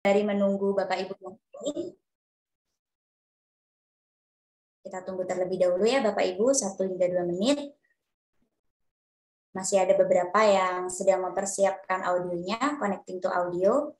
Dari menunggu Bapak Ibu yang lain, kita tunggu terlebih dahulu ya Bapak Ibu, 1 hingga 2 menit. Masih ada beberapa yang sedang mempersiapkan audionya, connecting to audio.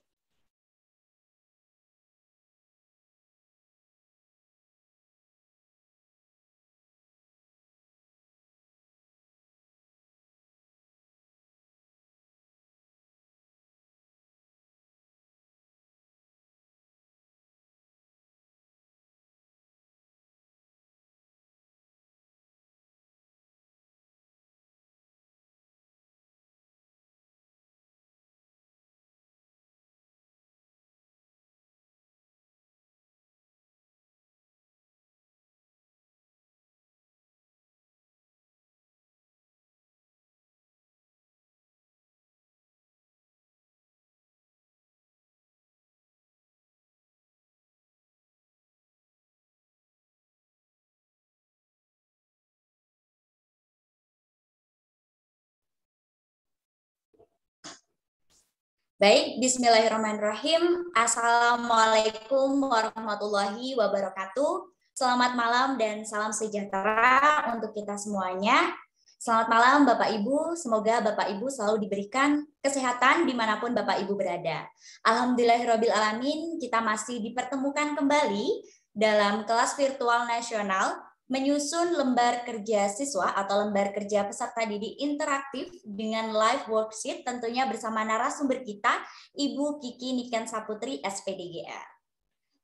Baik, bismillahirrahmanirrahim. Assalamualaikum warahmatullahi wabarakatuh. Selamat malam dan salam sejahtera untuk kita semuanya. Selamat malam Bapak Ibu, semoga Bapak Ibu selalu diberikan kesehatan dimanapun Bapak Ibu berada. Alhamdulillahirrahmanirrahim, kita masih dipertemukan kembali dalam kelas virtual nasional menyusun lembar kerja siswa atau lembar kerja peserta didik interaktif dengan live worksheet tentunya bersama narasumber kita, Ibu Kiki Niken Saputri, SPDGR.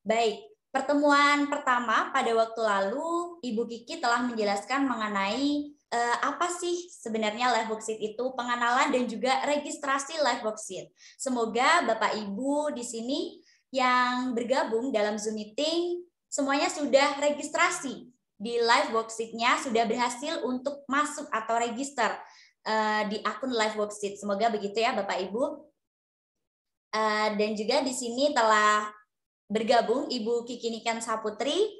Baik, pertemuan pertama pada waktu lalu, Ibu Kiki telah menjelaskan mengenai apa sih sebenarnya live worksheet itu, pengenalan dan juga registrasi live worksheet. Semoga Bapak Ibu di sini yang bergabung dalam Zoom meeting semuanya sudah registrasi di live worksheet-nya, sudah berhasil untuk masuk atau register di akun live worksheet. Semoga begitu ya Bapak Ibu. Dan juga di sini telah bergabung Ibu Kiki Niken Saputri.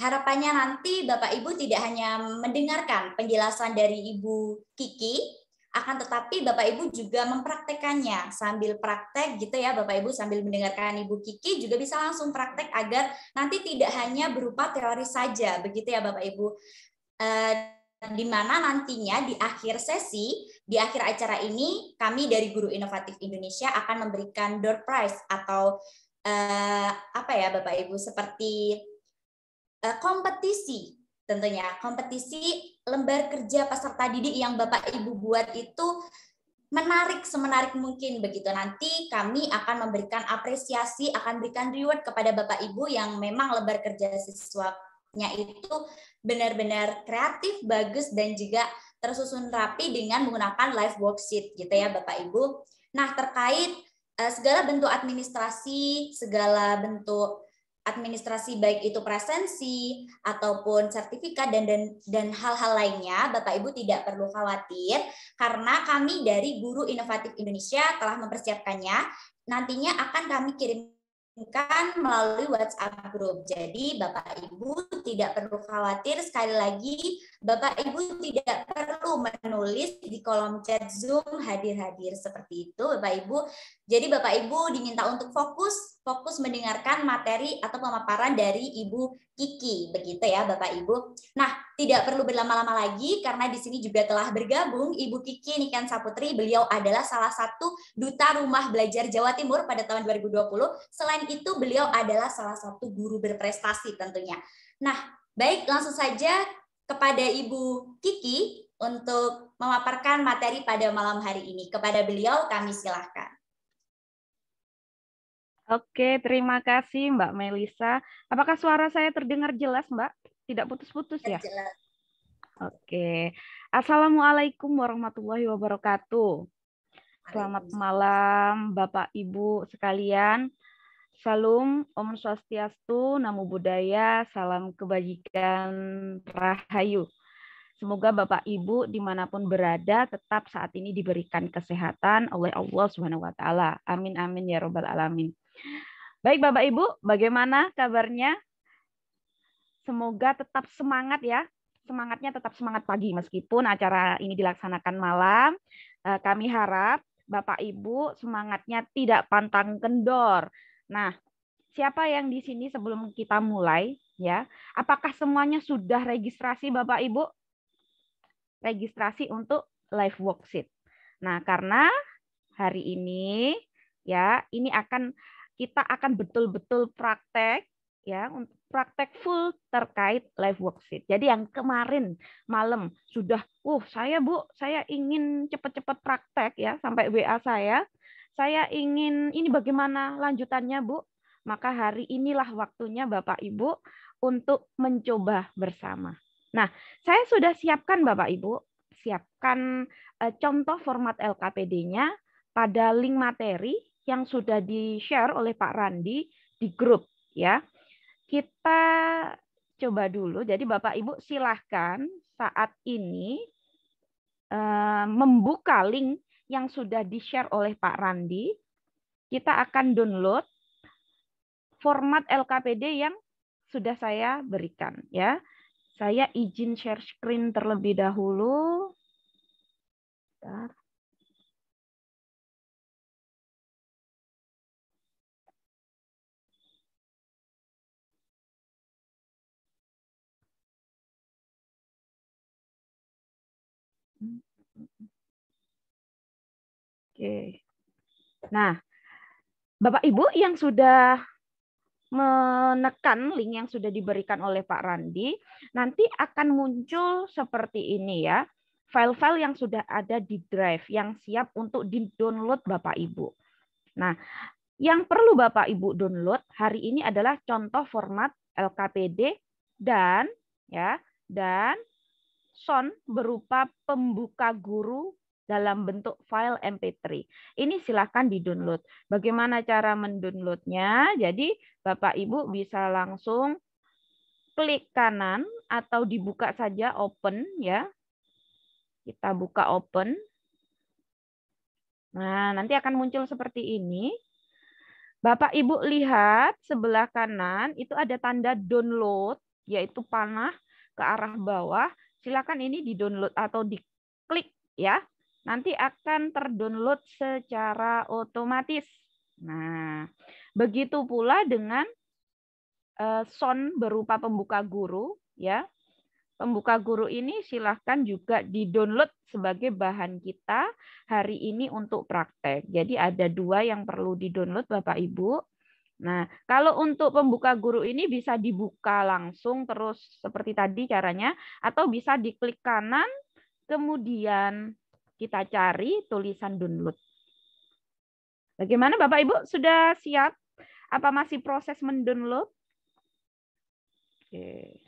Harapannya nanti Bapak Ibu tidak hanya mendengarkan penjelasan dari Ibu Kiki, akan tetapi Bapak Ibu juga mempraktekannya sambil praktek gitu ya Bapak Ibu, sambil mendengarkan Ibu Kiki juga bisa langsung praktek agar nanti tidak hanya berupa teori saja begitu ya Bapak Ibu. Di mana nantinya di akhir sesi, di akhir acara ini kami dari Guru Inovatif Indonesia akan memberikan door prize atau apa ya Bapak Ibu, seperti kompetisi. Tentunya kompetisi lembar kerja peserta didik yang Bapak Ibu buat itu menarik semenarik mungkin begitu. Nanti kami akan memberikan apresiasi, akan berikan reward kepada Bapak Ibu yang memang lembar kerja siswanya itu benar-benar kreatif, bagus dan juga tersusun rapi dengan menggunakan live worksheet gitu ya Bapak Ibu. Nah, terkait segala bentuk administrasi, segala bentuk administrasi baik itu presensi ataupun sertifikat dan hal-hal lainnya, Bapak Ibu tidak perlu khawatir karena kami dari Guru Inovatif Indonesia telah mempersiapkannya. Nantinya akan kami kirimkan melalui WhatsApp group. Jadi Bapak Ibu tidak perlu khawatir, sekali lagi Bapak Ibu tidak perlu menulis di kolom chat Zoom hadir-hadir seperti itu Bapak Ibu. Jadi Bapak Ibu diminta untuk fokus mendengarkan materi atau pemaparan dari Ibu Kiki, begitu ya Bapak Ibu. Nah, tidak perlu berlama-lama lagi karena di sini juga telah bergabung Ibu Kiki Niken Saputri. Beliau adalah salah satu duta rumah belajar Jawa Timur pada tahun 2020. Selain itu beliau adalah salah satu guru berprestasi tentunya. Nah, baik langsung saja kepada Ibu Kiki untuk memaparkan materi pada malam hari ini. Kepada beliau kami silahkan. Oke, terima kasih Mbak Melisa. Apakah suara saya terdengar jelas, Mbak? Tidak putus-putus ya? Jelas. Oke. Assalamualaikum warahmatullahi wabarakatuh. Selamat malam Bapak Ibu sekalian. Salam Om Swastiastu, Namo Buddhaya, salam kebajikan Rahayu. Semoga Bapak Ibu dimanapun berada tetap saat ini diberikan kesehatan oleh Allah Subhanahu Wa Taala. Amin amin ya robbal alamin. Baik Bapak Ibu, bagaimana kabarnya? Semoga tetap semangat ya. Semangatnya tetap semangat pagi meskipun acara ini dilaksanakan malam. Kami harap Bapak Ibu semangatnya tidak pantang kendor. Nah, siapa yang di sini sebelum kita mulai ya? Apakah semuanya sudah registrasi Bapak Ibu? Registrasi untuk live worksheet. Nah, karena hari ini ya, ini kita akan betul-betul praktek ya, untuk praktek full terkait live worksheet. Jadi yang kemarin malam sudah, saya ingin cepat-cepat praktek ya, sampai WA saya ingin ini bagaimana lanjutannya Bu? Maka hari inilah waktunya Bapak Ibu untuk mencoba bersama. Nah, saya sudah siapkan Bapak Ibu, siapkan contoh format LKPD-nya pada link materi yang sudah di-share oleh Pak Randi di grup ya. Kita coba dulu. Jadi Bapak Ibu silahkan saat ini membuka link yang sudah di-share oleh Pak Randi. Kita akan download format LKPD yang sudah saya berikan ya. Saya izin share screen terlebih dahulu. Bentar. Oke. Nah, Bapak Ibu yang sudah menekan link yang sudah diberikan oleh Pak Randi, nanti akan muncul seperti ini ya. File-file yang sudah ada di drive yang siap untuk di-download Bapak Ibu. Nah, yang perlu Bapak Ibu download hari ini adalah contoh format LKPD dan sound berupa pembuka guru dalam bentuk file MP3. Ini silahkan di-download. Bagaimana cara mendownloadnya? Jadi Bapak Ibu bisa langsung klik kanan atau dibuka saja open ya. Kita buka open. Nah, nanti akan muncul seperti ini. Bapak Ibu lihat sebelah kanan itu ada tanda download, yaitu panah ke arah bawah. Silakan ini di-download atau diklik ya. Nanti akan terdownload secara otomatis. Nah, begitu pula dengan sound berupa pembuka guru ya. Pembuka guru ini silahkan juga di-download sebagai bahan kita hari ini untuk praktek. Jadi ada 2 yang perlu di-download Bapak Ibu. Nah, kalau untuk pembuka guru ini bisa dibuka langsung terus seperti tadi caranya, atau bisa diklik kanan, kemudian kita cari tulisan download. Bagaimana Bapak Ibu? Sudah siap? Apa masih proses mendownload? Oke.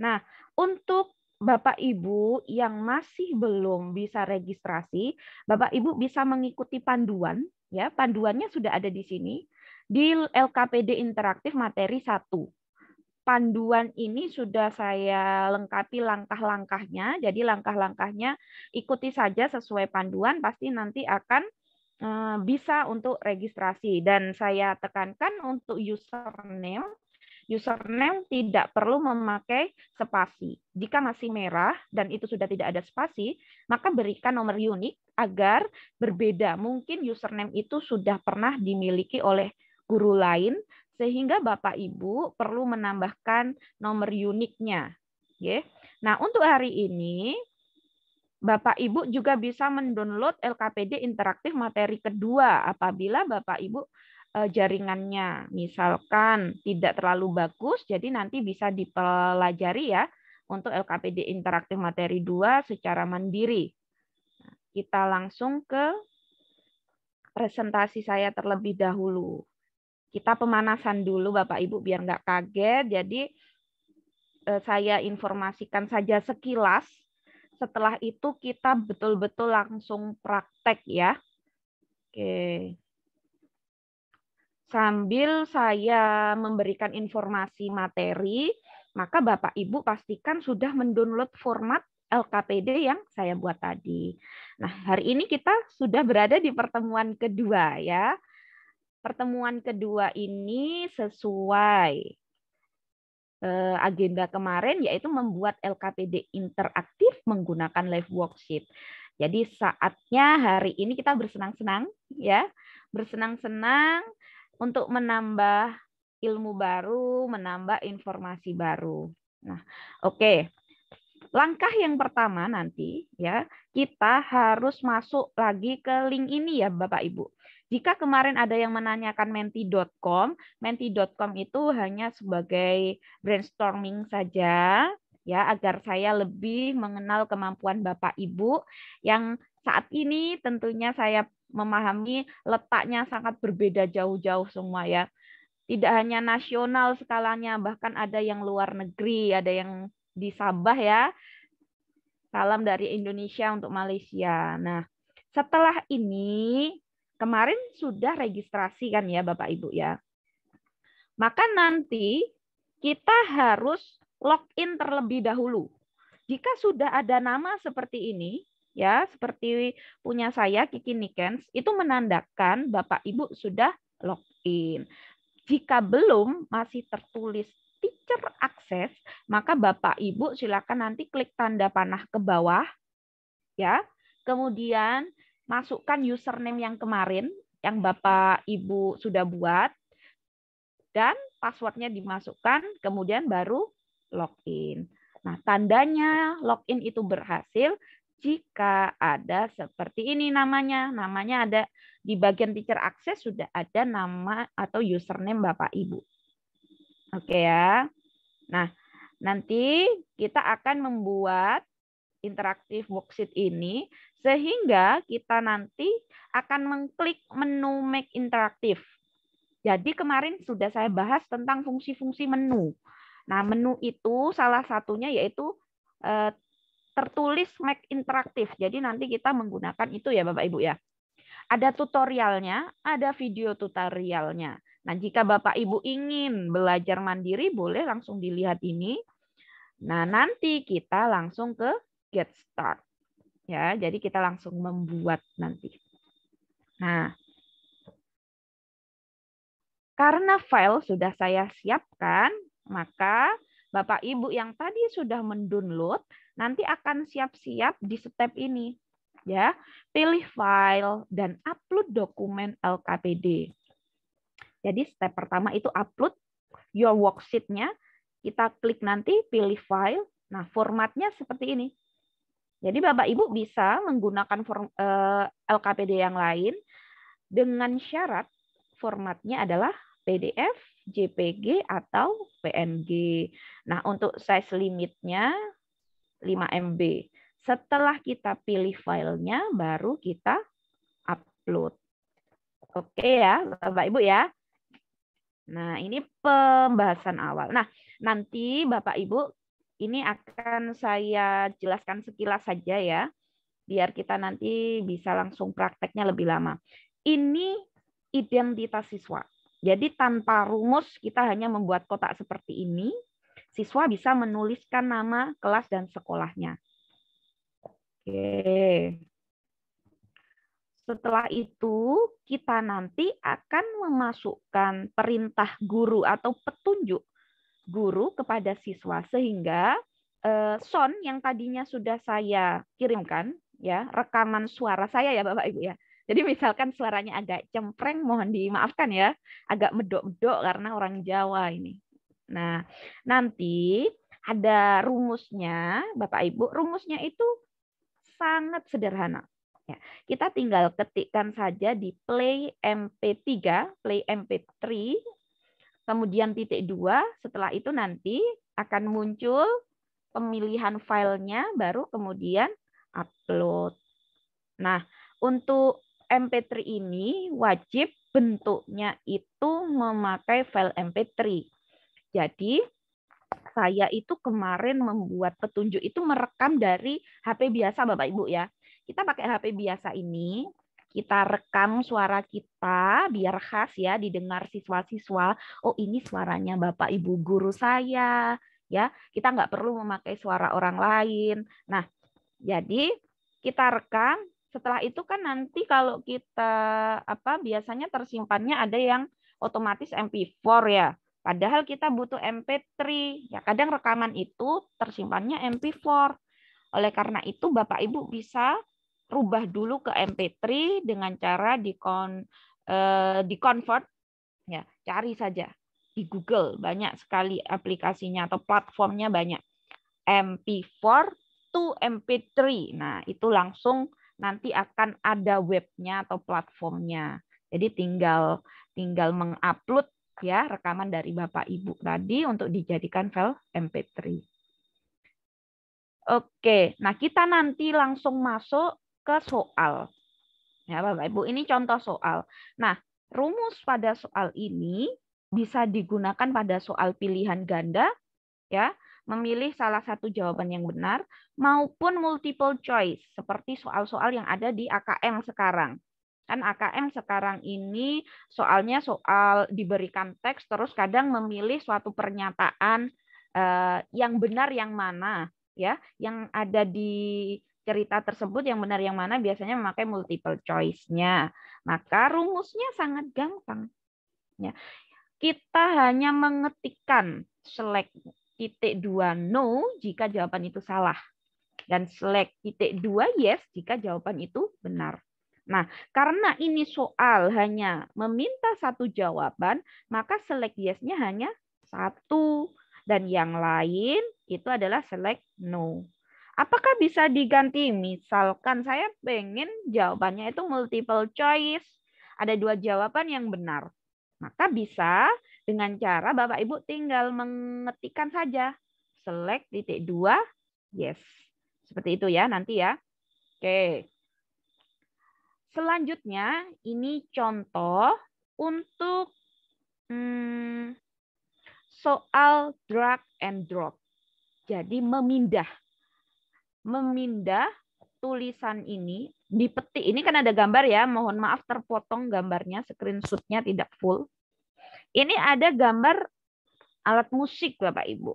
Nah, untuk Bapak Ibu yang masih belum bisa registrasi, Bapak Ibu bisa mengikuti panduan ya. Panduannya sudah ada di sini di LKPD Interaktif materi 1. Panduan ini sudah saya lengkapi langkah-langkahnya. Jadi langkah-langkahnya ikuti saja sesuai panduan, pasti nanti akan bisa untuk registrasi. Dan saya tekankan untuk username tidak perlu memakai spasi. Jika masih merah dan itu sudah tidak ada spasi, maka berikan nomor unik agar berbeda. Mungkin username itu sudah pernah dimiliki oleh guru lain, sehingga Bapak Ibu perlu menambahkan nomor uniknya. Nah, untuk hari ini, Bapak Ibu juga bisa mendownload LKPD Interaktif materi kedua apabila Bapak Ibu jaringannya misalkan tidak terlalu bagus, jadi nanti bisa dipelajari ya untuk LKPD Interaktif materi 2 secara mandiri. Kita langsung ke presentasi saya terlebih dahulu. Kita pemanasan dulu Bapak Ibu biar nggak kaget, jadi saya informasikan saja sekilas. Setelah itu kita betul-betul langsung praktek ya. Oke. Sambil saya memberikan informasi materi, maka Bapak Ibu pastikan sudah mendownload format LKPD yang saya buat tadi. Nah, hari ini kita sudah berada di pertemuan kedua ya. Pertemuan kedua ini sesuai agenda kemarin, yaitu membuat LKPD interaktif menggunakan live worksheet. Jadi saatnya hari ini kita bersenang-senang ya, bersenang-senang untuk menambah ilmu baru, menambah informasi baru. Nah, oke. Langkah yang pertama nanti ya, kita harus masuk lagi ke link ini ya Bapak Ibu. Jika kemarin ada yang menanyakan menti.com, menti.com itu hanya sebagai brainstorming saja ya, agar saya lebih mengenal kemampuan Bapak Ibu yang saat ini tentunya saya memahami letaknya sangat berbeda jauh-jauh semua ya. Tidak hanya nasional skalanya, bahkan ada yang luar negeri, ada yang di Sabah ya. Salam dari Indonesia untuk Malaysia. Nah, setelah ini, kemarin sudah registrasi kan ya Bapak Ibu ya. Maka nanti kita harus login terlebih dahulu. Jika sudah ada nama seperti ini, ya seperti punya saya Kiki Nikens, itu menandakan Bapak Ibu sudah login. Jika belum masih tertulis teacher access, maka Bapak Ibu silakan nanti klik tanda panah ke bawah ya. Kemudian masukkan username yang kemarin yang Bapak Ibu sudah buat dan passwordnya dimasukkan, kemudian baru login. Nah, tandanya login itu berhasil jika ada seperti ini namanya. Namanya ada di bagian teacher access sudah ada nama atau username Bapak Ibu. Oke ya. Nah, nanti kita akan membuat interaktif worksheet ini sehingga kita nanti akan mengklik menu Make Interactive. Jadi kemarin sudah saya bahas tentang fungsi-fungsi menu. Nah, menu itu salah satunya yaitu tertulis Make Interactive. Jadi nanti kita menggunakan itu ya Bapak Ibu ya. Ada tutorialnya, ada video tutorialnya. Nah, jika Bapak Ibu ingin belajar mandiri, boleh langsung dilihat ini. Nah, nanti kita langsung ke Get Start. Ya, jadi kita langsung membuat nanti. Nah, karena file sudah saya siapkan, maka Bapak Ibu yang tadi sudah mendownload nanti akan siap-siap di step ini. Ya, pilih file dan upload dokumen LKPD. Jadi step pertama itu upload your worksheet-nya. Kita klik nanti pilih file. Nah, formatnya seperti ini. Jadi Bapak Ibu bisa menggunakan LKPD yang lain dengan syarat formatnya adalah PDF, JPG, atau PNG. Nah, untuk size limitnya 5 MB. Setelah kita pilih filenya, baru kita upload. Oke ya, Bapak Ibu ya. Nah, ini pembahasan awal. Nah, nanti Bapak Ibu, ini akan saya jelaskan sekilas saja ya, biar kita nanti bisa langsung prakteknya lebih lama. Ini identitas siswa. Jadi tanpa rumus kita hanya membuat kotak seperti ini, siswa bisa menuliskan nama kelas dan sekolahnya. Oke. Setelah itu kita nanti akan memasukkan perintah guru atau petunjuk guru kepada siswa sehingga sound yang tadinya sudah saya kirimkan ya, rekaman suara saya ya Bapak Ibu ya. Jadi misalkan suaranya agak cempreng, mohon dimaafkan ya, agak medok-medok karena orang Jawa ini. Nah, nanti ada rumusnya, Bapak Ibu. Rumusnya itu sangat sederhana. Ya, kita tinggal ketikkan saja di play MP3, play MP3, kemudian titik 2. Setelah itu nanti akan muncul pemilihan filenya, baru kemudian upload. Nah, untuk MP3 ini wajib bentuknya itu memakai file MP3. Jadi saya itu kemarin membuat petunjuk itu merekam dari HP biasa Bapak Ibu ya. Kita pakai HP biasa ini, kita rekam suara kita biar khas ya didengar siswa-siswa. Oh, ini suaranya Bapak Ibu guru saya ya. Kita nggak perlu memakai suara orang lain. Nah, jadi kita rekam. Setelah itu kan nanti kalau kita biasanya tersimpannya ada yang otomatis MP4 ya. Padahal kita butuh MP3. Ya, kadang rekaman itu tersimpannya MP4. Oleh karena itu Bapak Ibu bisa rubah dulu ke MP3 dengan cara di-convert Ya, cari saja di Google, banyak sekali aplikasinya atau platformnya banyak. MP4 to MP3. Nah, itu langsung nanti akan ada webnya atau platformnya. Jadi tinggal mengupload ya rekaman dari Bapak Ibu tadi untuk dijadikan file MP3. Oke, nah kita nanti langsung masuk ke soal. Ya, Bapak Ibu, ini contoh soal. Nah, rumus pada soal ini bisa digunakan pada soal pilihan ganda, ya, memilih salah satu jawaban yang benar, maupun multiple choice, seperti soal-soal yang ada di AKM sekarang. Kan AKM sekarang ini soalnya soal diberikan teks, terus kadang memilih suatu pernyataan yang benar yang mana, ya, yang ada di cerita tersebut yang benar yang mana biasanya memakai multiple choice-nya. Maka rumusnya sangat gampang. Ya. Kita hanya mengetikkan select titik 2 no jika jawaban itu salah. Dan select titik 2 yes jika jawaban itu benar. Nah, karena ini soal hanya meminta satu jawaban, maka select yes-nya hanya satu. Dan yang lain itu adalah select no. Apakah bisa diganti? Misalkan saya pengen jawabannya itu multiple choice. Ada 2 jawaban yang benar. Maka bisa dengan cara Bapak Ibu tinggal mengetikkan saja. Select titik 2, yes. Seperti itu ya nanti ya. Oke. Selanjutnya ini contoh untuk soal drag and drop. Jadi memindah tulisan ini dipetik. Ini kan ada gambar ya, mohon maaf terpotong gambarnya, screenshot-nya tidak full. Ini ada gambar alat musik Bapak Ibu.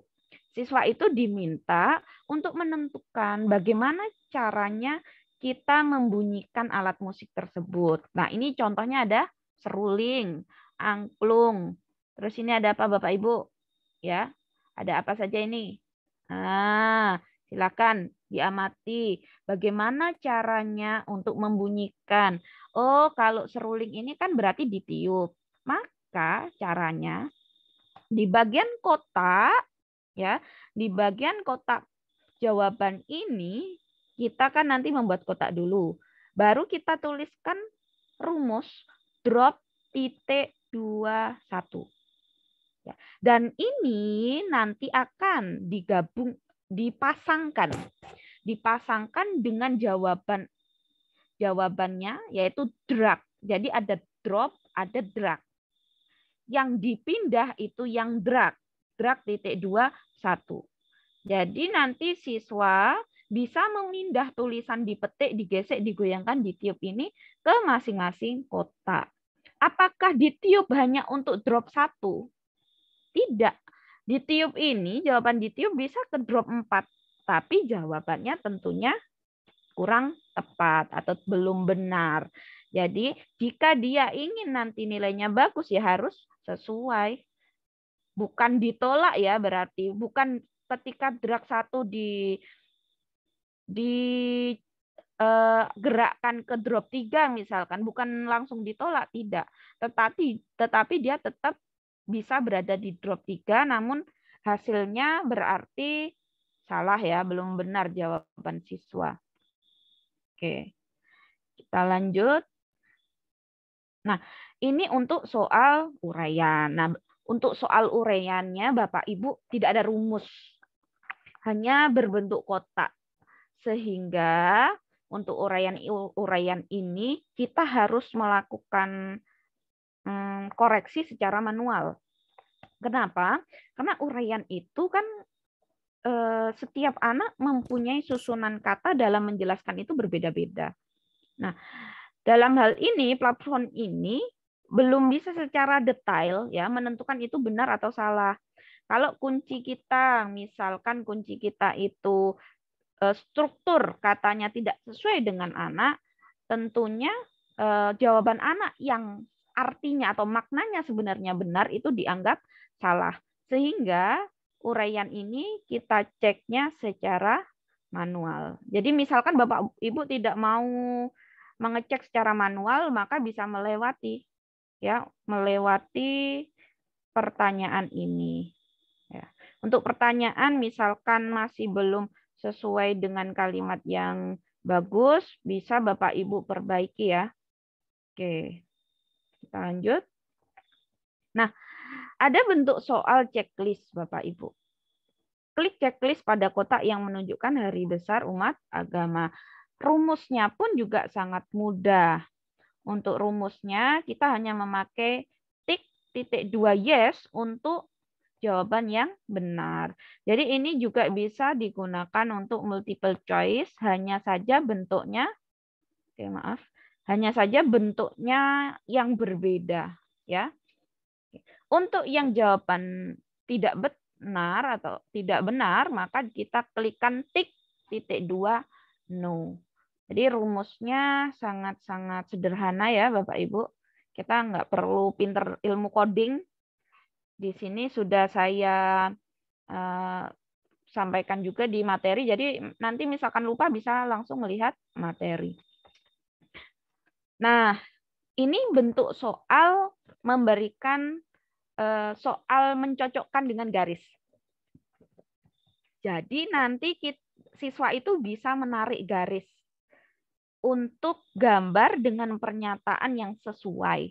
Siswa itu diminta untuk menentukan bagaimana caranya kita membunyikan alat musik tersebut. Nah, ini contohnya ada seruling, angklung. Terus ini ada apa Bapak Ibu? Ya, ada apa saja ini? Nah, silakan diamati bagaimana caranya untuk membunyikan. Oh, kalau seruling ini kan berarti ditiup. Maka caranya di bagian kotak ya, di bagian kotak jawaban ini kita kan nanti membuat kotak dulu. Baru kita tuliskan rumus drop titik 21. Ya. Dan ini nanti akan dipasangkan dengan jawabannya yaitu drag. Jadi ada drop, ada drag. Yang dipindah itu yang drag titik 21. Jadi nanti siswa bisa memindah tulisan dipetik, digesek, digoyangkan, ditiup ini ke masing-masing kotak. Apakah ditiup hanya untuk drop 1? Tidak. Ditiup ini, jawaban ditiup bisa ke drop 4. Tapi jawabannya tentunya kurang tepat atau belum benar. Jadi jika dia ingin nanti nilainya bagus ya harus sesuai. Bukan ditolak ya berarti. Bukan ketika drag 1 gerakkan ke drop 3 misalkan. Bukan langsung ditolak, tidak. Tetapi dia tetap bisa berada di drop 3 namun hasilnya berarti salah ya, belum benar jawaban siswa. Oke. Kita lanjut. Nah, ini untuk soal uraian. Nah, untuk soal uraiannya Bapak Ibu tidak ada rumus. Hanya berbentuk kotak. Sehingga untuk uraian ini kita harus melakukan koreksi secara manual. Kenapa? Karena uraian itu kan setiap anak mempunyai susunan kata dalam menjelaskan itu berbeda-beda. Nah, dalam hal ini platform ini belum bisa secara detail ya menentukan itu benar atau salah. Kalau misalkan kunci kita itu struktur katanya tidak sesuai dengan anak, tentunya jawaban anak yang artinya atau maknanya sebenarnya benar itu dianggap salah. Sehingga uraian ini kita ceknya secara manual. Jadi misalkan Bapak Ibu tidak mau mengecek secara manual, maka bisa melewati ya melewati pertanyaan ini. Ya. Untuk pertanyaan misalkan masih belum sesuai dengan kalimat yang bagus, bisa Bapak Ibu perbaiki ya. Oke, kita lanjut. Nah, ada bentuk soal checklist Bapak Ibu. Klik checklist pada kotak yang menunjukkan hari besar umat agama. Rumusnya pun juga sangat mudah. Untuk rumusnya kita hanya memakai tik titik 2 yes untuk jawaban yang benar. Jadi ini juga bisa digunakan untuk multiple choice, hanya saja bentuknya, hanya saja bentuknya yang berbeda, ya. Untuk yang jawaban tidak benar atau tidak benar, maka kita klikkan tik titik 2 no. Jadi rumusnya sangat-sangat sederhana ya Bapak Ibu. Kita nggak perlu pinter ilmu coding. Di sini sudah saya sampaikan juga di materi. Jadi nanti misalkan lupa bisa langsung melihat materi. Nah, ini bentuk soal memberikan soal mencocokkan dengan garis. Jadi nanti siswa itu bisa menarik garis untuk gambar dengan pernyataan yang sesuai.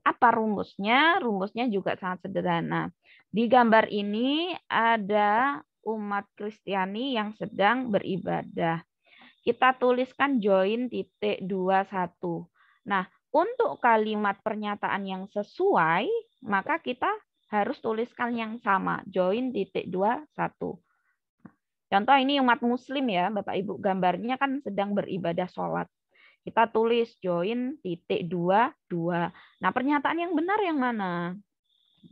Apa rumusnya? Rumusnya juga sangat sederhana. Di gambar ini ada umat Kristiani yang sedang beribadah. Kita tuliskan join titik 21. Nah, untuk kalimat pernyataan yang sesuai, maka kita harus tuliskan yang sama, join titik 21. Contoh ini umat muslim ya, Bapak Ibu, gambarnya kan sedang beribadah sholat. Kita tulis join titik 22. Nah, pernyataan yang benar yang mana?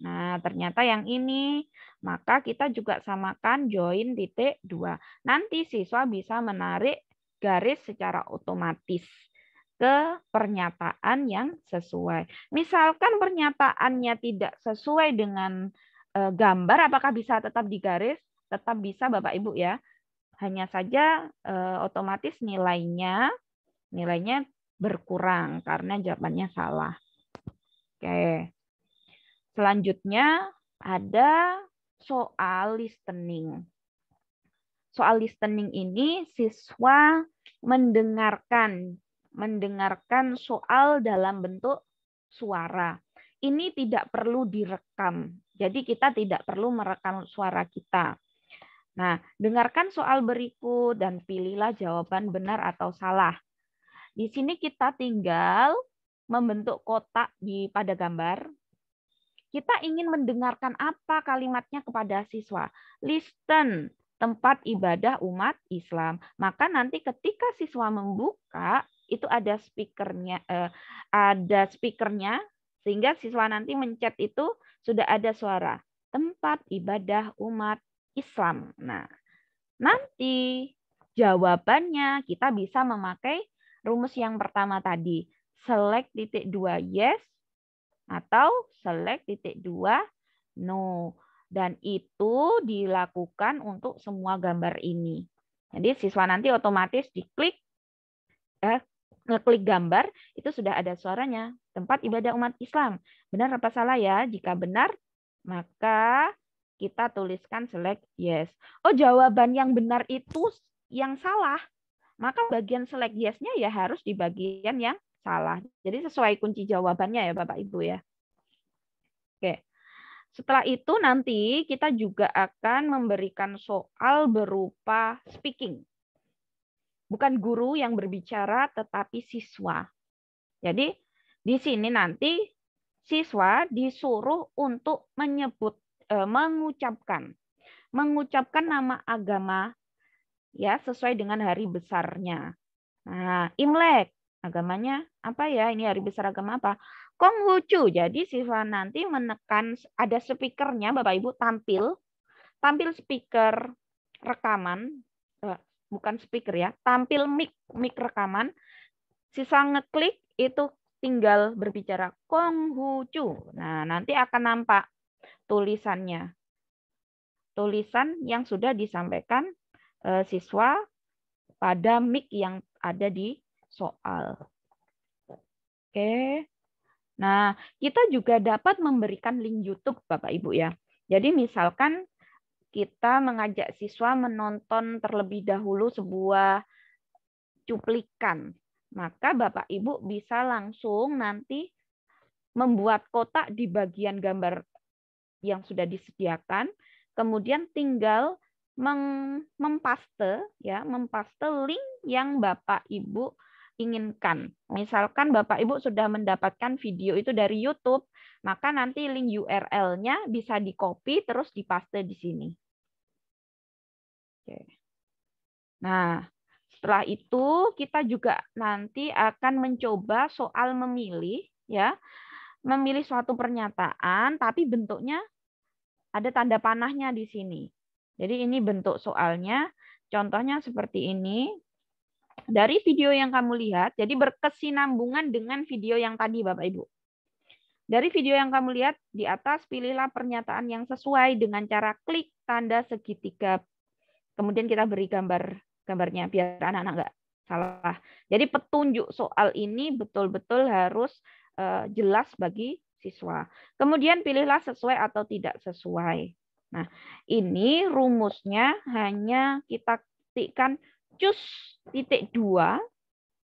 Nah, ternyata yang ini. Maka kita juga samakan join titik 2. Nanti siswa bisa menarik garis secara otomatis ke pernyataan yang sesuai. Misalkan pernyataannya tidak sesuai dengan gambar, apakah bisa tetap digaris? Tetap bisa Bapak Ibu ya. Hanya saja otomatis nilainya berkurang karena jawabannya salah. Oke. Selanjutnya ada soal listening. Soal listening ini siswa mendengarkan soal dalam bentuk suara. Ini tidak perlu direkam. Jadi kita tidak perlu merekam suara kita. Nah, dengarkan soal berikut dan pilihlah jawaban benar atau salah. Di sini kita tinggal membentuk kotak pada gambar. Kita ingin mendengarkan apa kalimatnya kepada siswa. Listen, tempat ibadah umat Islam. Maka nanti ketika siswa membuka, itu ada speakernya, sehingga siswa nanti mencet itu sudah ada suara tempat ibadah umat Islam. Nah, nanti jawabannya kita bisa memakai rumus yang pertama tadi, select titik 2 yes atau select titik 2 no. Dan itu dilakukan untuk semua gambar ini. Jadi siswa nanti otomatis ngeklik gambar, itu sudah ada suaranya. Tempat ibadah umat Islam. Benar apa salah ya? Jika benar, maka kita tuliskan select yes. Oh, jawaban yang benar itu yang salah. Maka bagian select yes-nya ya harus di bagian yang salah. Jadi sesuai kunci jawabannya ya Bapak Ibu ya. Oke. Setelah itu nanti kita juga akan memberikan soal berupa speaking. Bukan guru yang berbicara, tetapi siswa. Jadi di sini nanti siswa disuruh untuk mengucapkan nama agama ya sesuai dengan hari besarnya. Nah, Imlek, agamanya apa ya? Ini hari besar agama apa? Konghucu. Jadi siswa nanti menekan, ada speakernya, Bapak Ibu tampil speaker rekaman, bukan speaker ya, tampil mic rekaman. Siswa ngeklik itu tinggal berbicara Konghucu. Nah, nanti akan nampak tulisannya. Tulisan yang sudah disampaikan siswa pada mic yang ada di soal. Oke. Nah, kita juga dapat memberikan link YouTube, Bapak Ibu ya. Jadi misalkan kita mengajak siswa menonton terlebih dahulu sebuah cuplikan, maka Bapak Ibu bisa langsung nanti membuat kotak di bagian gambar yang sudah disediakan, kemudian tinggal mempaste link yang Bapak Ibu inginkan. Misalkan Bapak Ibu sudah mendapatkan video itu dari YouTube, maka nanti link URL-nya bisa di-copy terus dipaste di sini. Oke. Nah, setelah itu kita juga nanti akan mencoba soal memilih ya. Memilih suatu pernyataan tapi bentuknya ada tanda panahnya di sini. Jadi ini bentuk soalnya. Contohnya seperti ini. Dari video yang kamu lihat, jadi berkesinambungan dengan video yang tadi Bapak Ibu. Dari video yang kamu lihat di atas, pilihlah pernyataan yang sesuai dengan cara klik tanda segitiga. Kemudian kita beri gambarnya biar anak-anak nggak salah. Jadi petunjuk soal ini betul-betul harus jelas bagi siswa. Kemudian pilihlah sesuai atau tidak sesuai. Nah, ini rumusnya hanya kita ketikkan cus titik 2.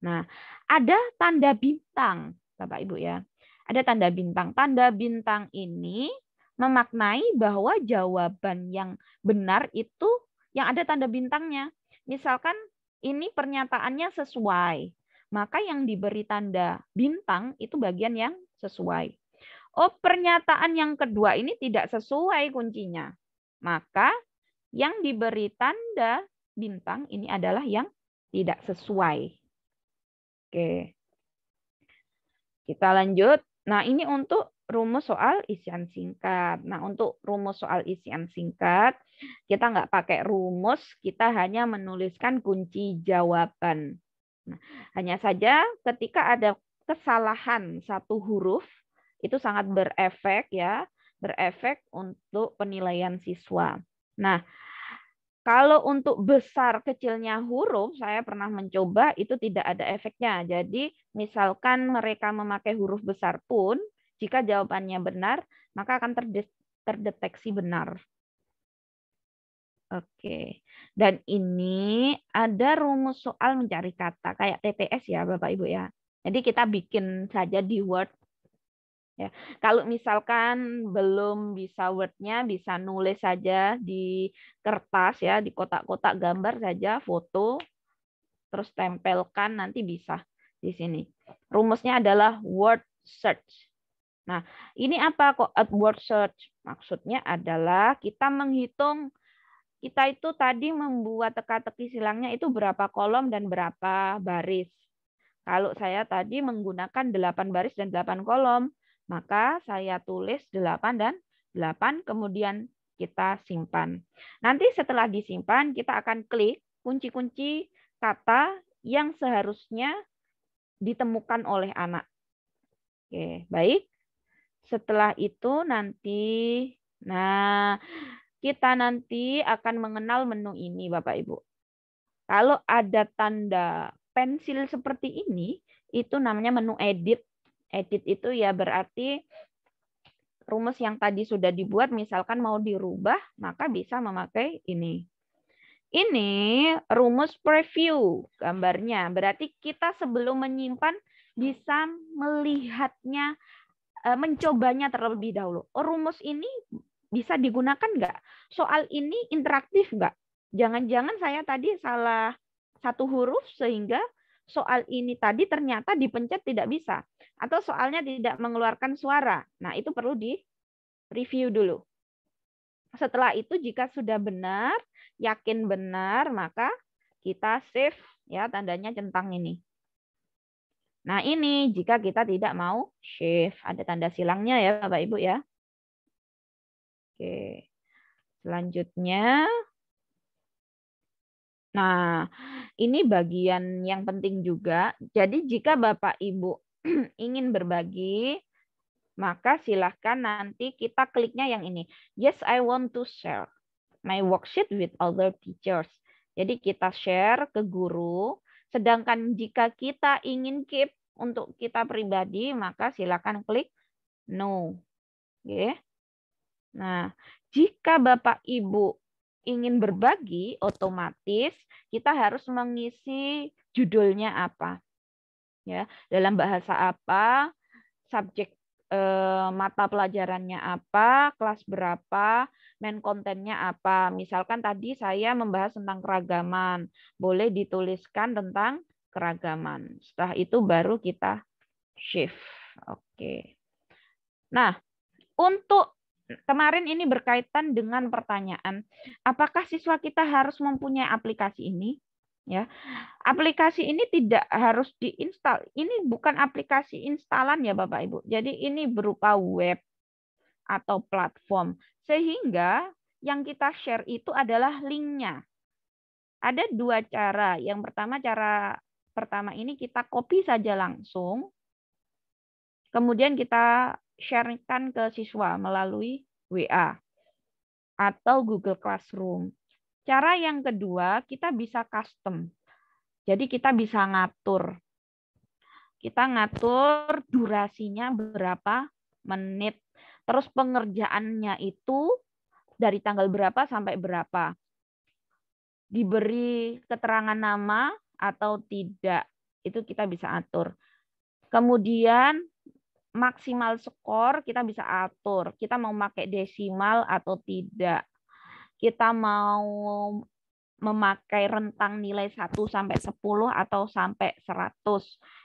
Nah, ada tanda bintang, Bapak Ibu ya. Ada tanda bintang. Tanda bintang ini memaknai bahwa jawaban yang benar itu yang ada tanda bintangnya. Misalkan ini pernyataannya sesuai, maka yang diberi tanda bintang itu bagian yang sesuai. Oh, pernyataan yang kedua ini tidak sesuai kuncinya. Maka yang diberi tanda bintang ini adalah yang tidak sesuai. Oke. Kita lanjut. Nah, ini untuk rumus soal isian singkat. Nah, untuk rumus soal isian singkat, kita nggak pakai rumus, kita hanya menuliskan kunci jawaban. Nah, hanya saja ketika ada kesalahan satu huruf, itu sangat berefek ya, berefek untuk penilaian siswa. Nah, kalau untuk besar kecilnya huruf, saya pernah mencoba itu tidak ada efeknya. Jadi misalkan mereka memakai huruf besar pun, jika jawabannya benar, maka akan terdeteksi benar. Oke. Dan ini ada rumus soal mencari kata, kayak TTS ya Bapak Ibu ya. Jadi kita bikin saja di Word. Ya. Kalau misalkan belum bisa Word-nya, bisa nulis saja di kertas ya, di kotak-kotak gambar saja, foto, terus tempelkan, nanti bisa di sini. Rumusnya adalah word search. Nah, ini apa kok word search? Maksudnya adalah kita menghitung, kita itu tadi membuat teka-teki silangnya itu berapa kolom dan berapa baris. Kalau saya tadi menggunakan 8 baris dan 8 kolom, maka saya tulis 8 dan 8, kemudian kita simpan. Nanti setelah disimpan, kita akan klik kunci-kunci kata yang seharusnya ditemukan oleh anak. Oke, baik. Setelah itu nanti, kita nanti akan mengenal menu ini, Bapak Ibu. Kalau ada tanda pensil seperti ini, itu namanya menu edit. Edit itu ya berarti rumus yang tadi sudah dibuat, misalkan mau dirubah, maka bisa memakai ini. Ini rumus preview gambarnya. Berarti kita sebelum menyimpan bisa melihatnya, mencobanya terlebih dahulu. Oh, rumus ini bisa digunakan nggak? Soal ini interaktif nggak? Jangan-jangan saya tadi salah satu huruf sehingga soal ini tadi ternyata dipencet tidak bisa. Atau soalnya tidak mengeluarkan suara. Nah, itu perlu di-review dulu. Setelah itu jika sudah benar, yakin benar, maka kita save ya tandanya centang ini. Nah, ini jika kita tidak mau save, ada tanda silangnya ya Bapak Ibu ya. Oke. Selanjutnya, nah, ini bagian yang penting juga. Jadi jika Bapak Ibu ingin berbagi, maka silahkan nanti kita kliknya yang ini. Yes, I want to share my worksheet with other teachers. Jadi kita share ke guru. Sedangkan jika kita ingin keep untuk kita pribadi, maka silakan klik no. Oke. Nah, jika Bapak Ibu ingin berbagi, otomatis kita harus mengisi judulnya apa. Ya, dalam bahasa apa, subjek mata pelajarannya apa, kelas berapa, main kontennya apa. Misalkan tadi saya membahas tentang keragaman, boleh dituliskan tentang keragaman. Setelah itu baru kita shift. Oke. Nah, untuk kemarin ini berkaitan dengan pertanyaan, apakah siswa kita harus mempunyai aplikasi ini? Ya, aplikasi ini tidak harus diinstal. Ini bukan aplikasi instalan ya Bapak Ibu. Jadi ini berupa web atau platform. Sehingga yang kita share itu adalah linknya. Ada dua cara. Yang pertama, cara pertama ini kita copy saja langsung. Kemudian kita share-kan ke siswa melalui WA atau Google Classroom. Cara yang kedua, kita bisa custom. Jadi kita bisa ngatur. Kita ngatur durasinya berapa menit. Terus pengerjaannya itu dari tanggal berapa sampai berapa. Diberi keterangan nama atau tidak. Itu kita bisa atur. Kemudian maksimal skor kita bisa atur. Kita mau pakai desimal atau tidak. Kita mau memakai rentang nilai 1 sampai 10 atau sampai 100.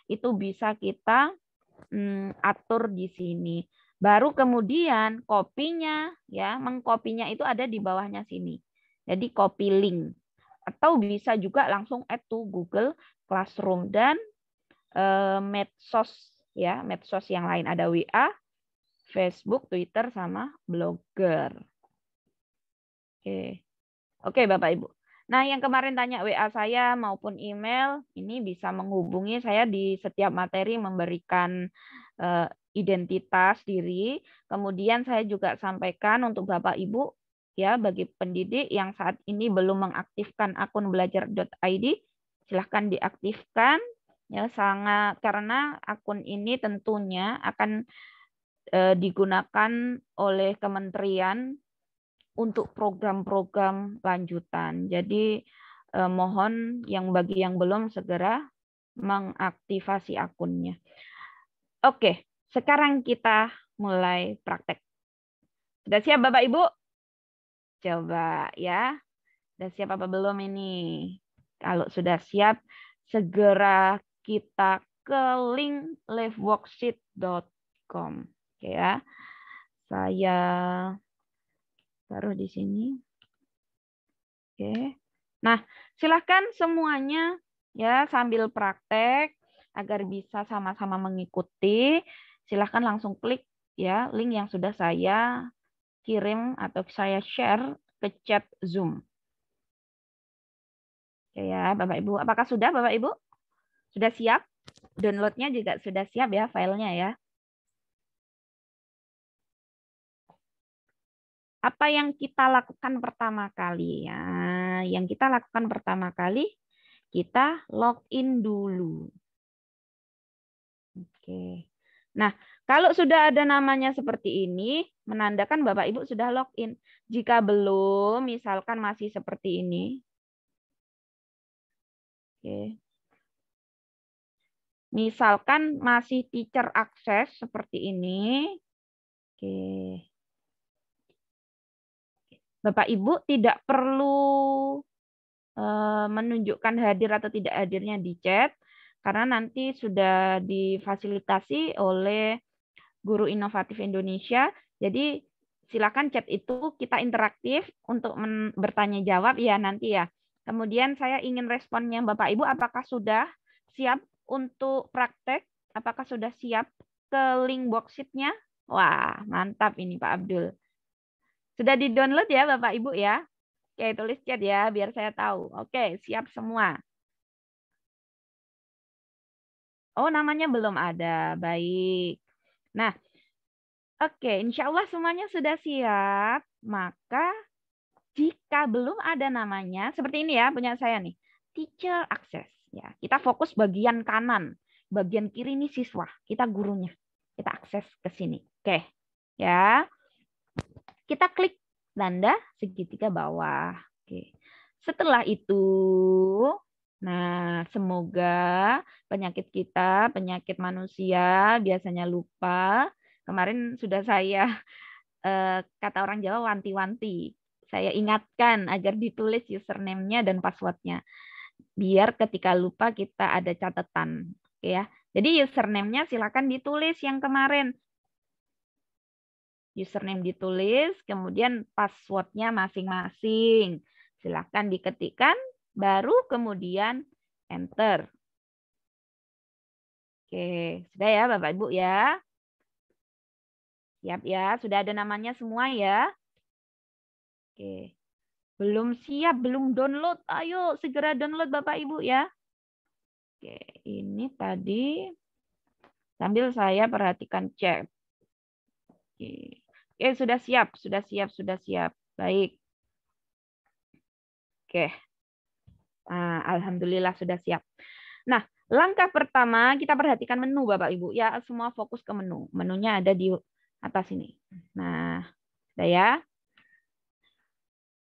Itu bisa kita atur di sini. Baru kemudian kopinya ya, mengkopinya itu ada di bawahnya sini. Jadi copy link. Atau bisa juga langsung add to Google Classroom dan medsos ya, medsos yang lain ada WA, Facebook, Twitter sama Blogger. Oke. Oke, Bapak Ibu. Nah, yang kemarin tanya WA saya maupun email, ini bisa menghubungi saya di setiap materi memberikan identitas diri. Kemudian saya juga sampaikan untuk Bapak Ibu, ya bagi pendidik yang saat ini belum mengaktifkan akun belajar.id, silahkan diaktifkan. Ya, sangat karena akun ini tentunya akan digunakan oleh kementerian untuk program-program lanjutan. Jadi mohon bagi yang belum segera mengaktifasi akunnya. Oke, sekarang kita mulai praktek. Sudah siap Bapak Ibu? Coba ya. Sudah siap apa belum ini? Kalau sudah siap, segera kita ke link liveworksheet.com. Oke ya. Saya taruh di sini. Oke. Nah, silahkan semuanya ya sambil praktek agar bisa sama-sama mengikuti. Silahkan langsung klik ya link yang sudah saya kirim atau saya share ke chat Zoom. Oke ya, Bapak Ibu. Apakah sudah Bapak Ibu? Sudah siap? Downloadnya juga sudah siap ya filenya ya. Apa yang kita lakukan pertama kali ya? Yang kita lakukan pertama kali, kita login dulu. Oke. Nah, kalau sudah ada namanya seperti ini, menandakan Bapak Ibu sudah login. Jika belum, misalkan masih seperti ini. Oke. Misalkan masih teacher access seperti ini. Oke. Bapak Ibu tidak perlu menunjukkan hadir atau tidak hadirnya di chat, karena nanti sudah difasilitasi oleh Guru Inovatif Indonesia. Jadi silakan chat itu kita interaktif untuk bertanya jawab ya nanti ya. Kemudian saya ingin responnya Bapak Ibu, apakah sudah siap untuk praktek? Apakah sudah siap ke link worksheet-nya? Wah, mantap ini Pak Abdul. Sudah di-download ya Bapak Ibu ya? Oke, tulis chat ya biar saya tahu. Oke, siap semua. Oh, namanya belum ada. Baik. Nah, oke, insya Allah semuanya sudah siap. Maka jika belum ada namanya, seperti ini ya punya saya nih, teacher access. Ya, kita fokus bagian kanan. bagian kiri ini siswa, kita gurunya. Kita akses ke sini. Oke. Ya. Kita klik tanda segitiga bawah. Oke. Setelah itu, nah semoga penyakit kita, penyakit manusia biasanya lupa. Kemarin sudah saya kata orang Jawa wanti-wanti. Saya ingatkan agar ditulis username-nya dan password-nya. Biar ketika lupa kita ada catatan. Oke ya. Jadi username-nya silakan ditulis yang kemarin. Username ditulis, kemudian password-nya masing-masing. Silakan diketikkan, baru kemudian enter. Oke, sudah ya Bapak Ibu ya. Siap ya, sudah ada namanya semua ya. Oke. Belum siap, belum download. Ayo segera download Bapak Ibu ya. Oke, ini tadi sambil saya perhatikan chat. Oke. Oke, sudah siap, sudah siap, sudah siap. Baik. Oke. Nah, alhamdulillah sudah siap. Nah, langkah pertama kita perhatikan menu Bapak Ibu. Ya, semua fokus ke menu. Menunya ada di atas ini. Nah, sudah ya.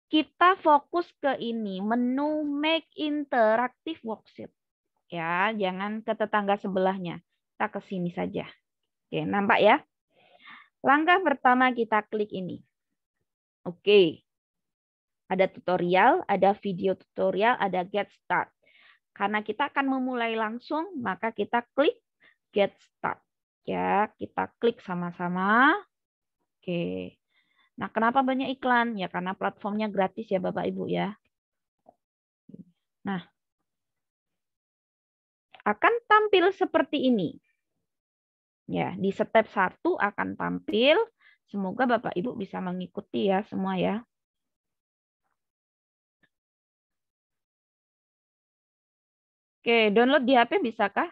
Kita fokus ke ini, menu Make Interactive Worksheet. Ya, jangan ke tetangga sebelahnya. Kita ke sini saja. Oke, nampak ya? Langkah pertama kita klik ini. Oke. Ada tutorial, ada video tutorial, ada get start. Karena kita akan memulai langsung, maka kita klik get start. Ya, kita klik sama-sama. Oke. Nah, kenapa banyak iklan? Ya, karena platformnya gratis ya Bapak Ibu ya. Nah, akan tampil seperti ini. Ya, di step 1 akan tampil. Semoga Bapak Ibu bisa mengikuti ya semua ya. Oke, download di HP bisakah?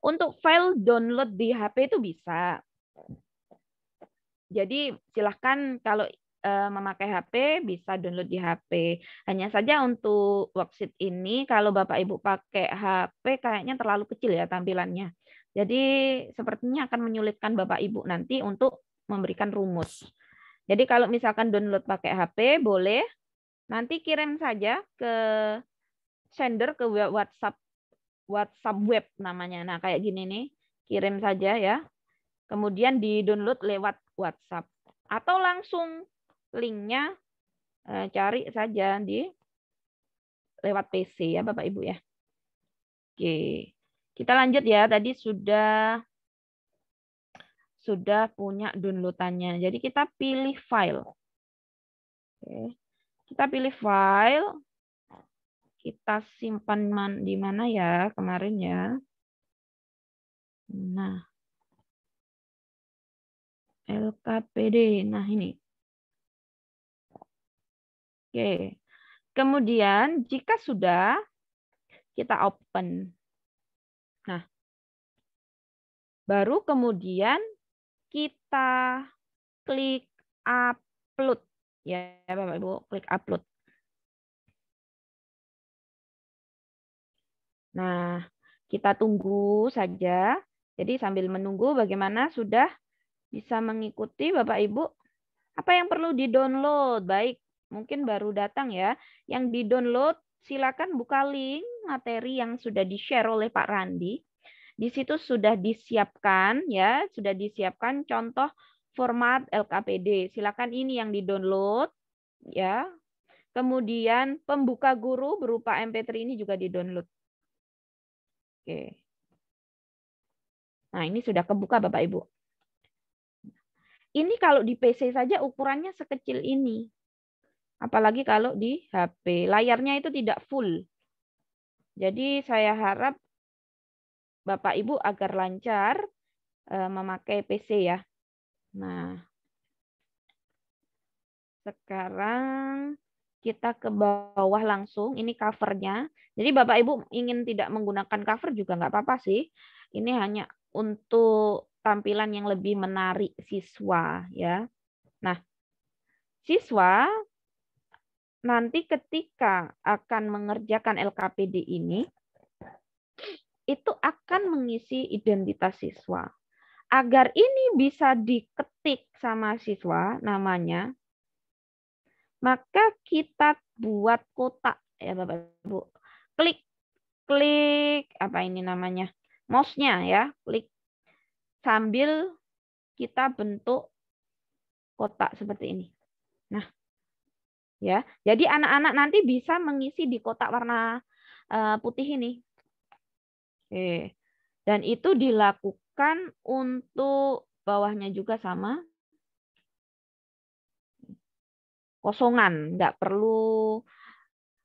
Untuk file download di HP itu bisa. Jadi silahkan kalau memakai HP bisa download di HP. Hanya saja untuk worksheet ini kalau Bapak Ibu pakai HP kayaknya terlalu kecil ya tampilannya. Jadi sepertinya akan menyulitkan Bapak Ibu nanti untuk memberikan rumus. Jadi kalau misalkan download pakai HP boleh, nanti kirim saja ke sender ke WhatsApp web namanya. Nah kayak gini nih, kirim saja ya. Kemudian di-download lewat WhatsApp. Atau langsung linknya cari saja di lewat PC ya Bapak Ibu ya. Oke, kita lanjut ya. Tadi sudah punya downloadannya. Jadi kita pilih file. Oke. Kita pilih file. Kita simpan di mana ya kemarin ya. Nah, LKPD. Nah ini. Oke. Kemudian jika sudah, kita open. Nah, baru kemudian kita klik upload. Ya, Bapak Ibu, klik upload. Nah, kita tunggu saja. Jadi sambil menunggu bagaimana sudah bisa mengikuti Bapak Ibu. Apa yang perlu di-download? Baik, mungkin baru datang ya. Yang di-download silakan buka link materi yang sudah di-share oleh Pak Randi. Di situ sudah disiapkan ya, sudah disiapkan contoh format LKPD. Silakan ini yang di-download ya. Kemudian pembuka guru berupa MP3 ini juga di-download. Oke. Nah, ini sudah kebuka Bapak Ibu. Ini kalau di PC saja ukurannya sekecil ini. Apalagi kalau di HP. Layarnya itu tidak full. Jadi saya harap Bapak Ibu agar lancar memakai PC ya. Nah, sekarang kita ke bawah langsung. Ini covernya. Jadi Bapak Ibu ingin tidak menggunakan cover juga nggak apa-apa sih. Ini hanya untuk tampilan yang lebih menarik siswa ya. Nah, siswa nanti ketika akan mengerjakan LKPD ini, itu akan mengisi identitas siswa. Agar ini bisa diketik sama siswa namanya, maka kita buat kotak ya Bapak Ibu. Klik apa ini namanya? Mouse-nya ya, klik sambil kita bentuk kotak seperti ini. Nah, ya. Jadi anak-anak nanti bisa mengisi di kotak warna putih ini. Oke. Dan itu dilakukan untuk bawahnya juga sama. Kosongan, nggak perlu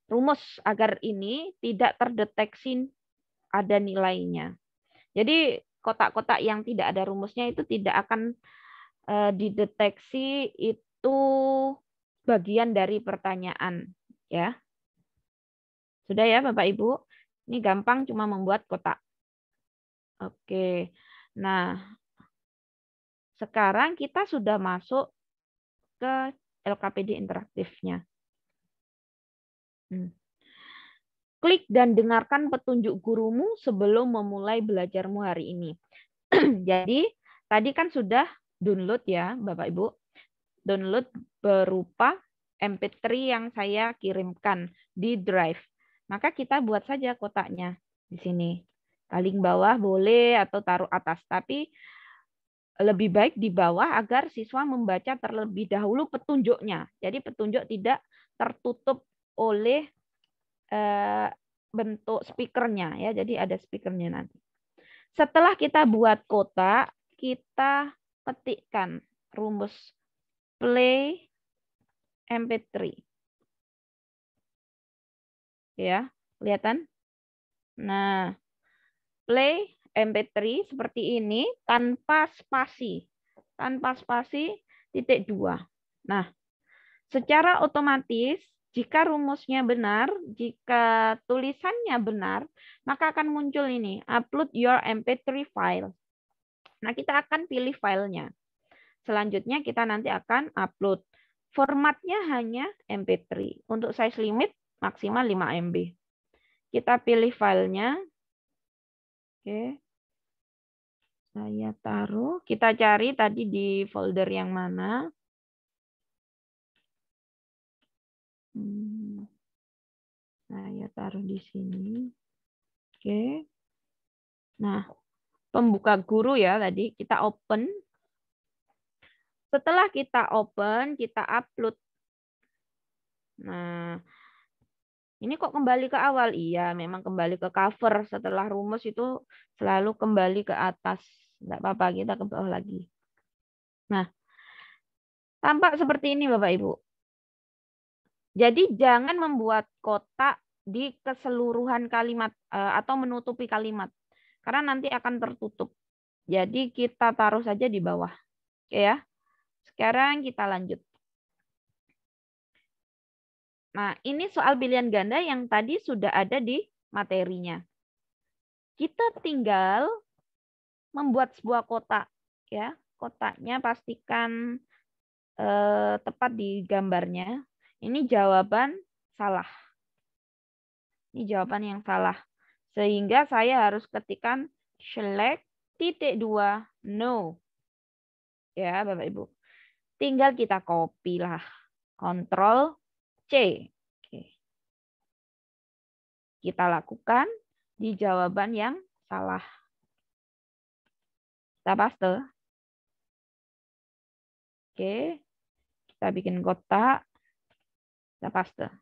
rumus agar ini tidak terdeteksi ada nilainya. Jadi kotak-kotak yang tidak ada rumusnya itu tidak akan dideteksi itu bagian dari pertanyaan, ya. Sudah ya Bapak Ibu? Ini gampang cuma membuat kotak. Oke. Nah, sekarang kita sudah masuk ke LKPD interaktifnya. Klik dan dengarkan petunjuk gurumu sebelum memulai belajarmu hari ini. Jadi, tadi kan sudah download ya, Bapak Ibu. Download berupa MP3 yang saya kirimkan di Drive. Maka kita buat saja kotaknya di sini. Paling bawah boleh atau taruh atas, tapi lebih baik di bawah agar siswa membaca terlebih dahulu petunjuknya. Jadi petunjuk tidak tertutup oleh bentuk speakernya ya. Jadi ada speakernya nanti. Setelah kita buat kotak, kita ketikkan rumus play MP3. Ya, kelihatan? Nah, play MP3 seperti ini tanpa spasi. Tanpa spasi .2. Nah, secara otomatis jika rumusnya benar, jika tulisannya benar, maka akan muncul ini, upload your MP3 file. Nah, kita akan pilih filenya. Selanjutnya kita nanti akan upload. Formatnya hanya MP3. Untuk size limit maksimal 5 MB. Kita pilih filenya. Oke. Saya taruh. Kita cari tadi di folder yang mana. Saya taruh di sini. Oke. Nah, pembuka guru ya tadi. Kita open. Setelah kita open, kita upload. Nah, ini kok kembali ke awal? Iya, memang kembali ke cover. Setelah rumus itu selalu kembali ke atas. Tidak apa-apa, kita ke bawah lagi. Nah, tampak seperti ini Bapak Ibu. Jadi jangan membuat kotak di keseluruhan kalimat atau menutupi kalimat. Karena nanti akan tertutup. Jadi kita taruh saja di bawah. Oke ya. Sekarang kita lanjut. Nah, ini soal pilihan ganda yang tadi sudah ada di materinya. Kita tinggal membuat sebuah kotak. Ya, kotaknya pastikan tepat di gambarnya. Ini jawaban salah. Ini jawaban yang salah. Sehingga saya harus ketikkan select .2 no. Ya, Bapak Ibu. Tinggal kita copy lah. Ctrl C. Oke. Kita lakukan di jawaban yang salah. Kita paste. Oke. Kita bikin kotak. Kita paste.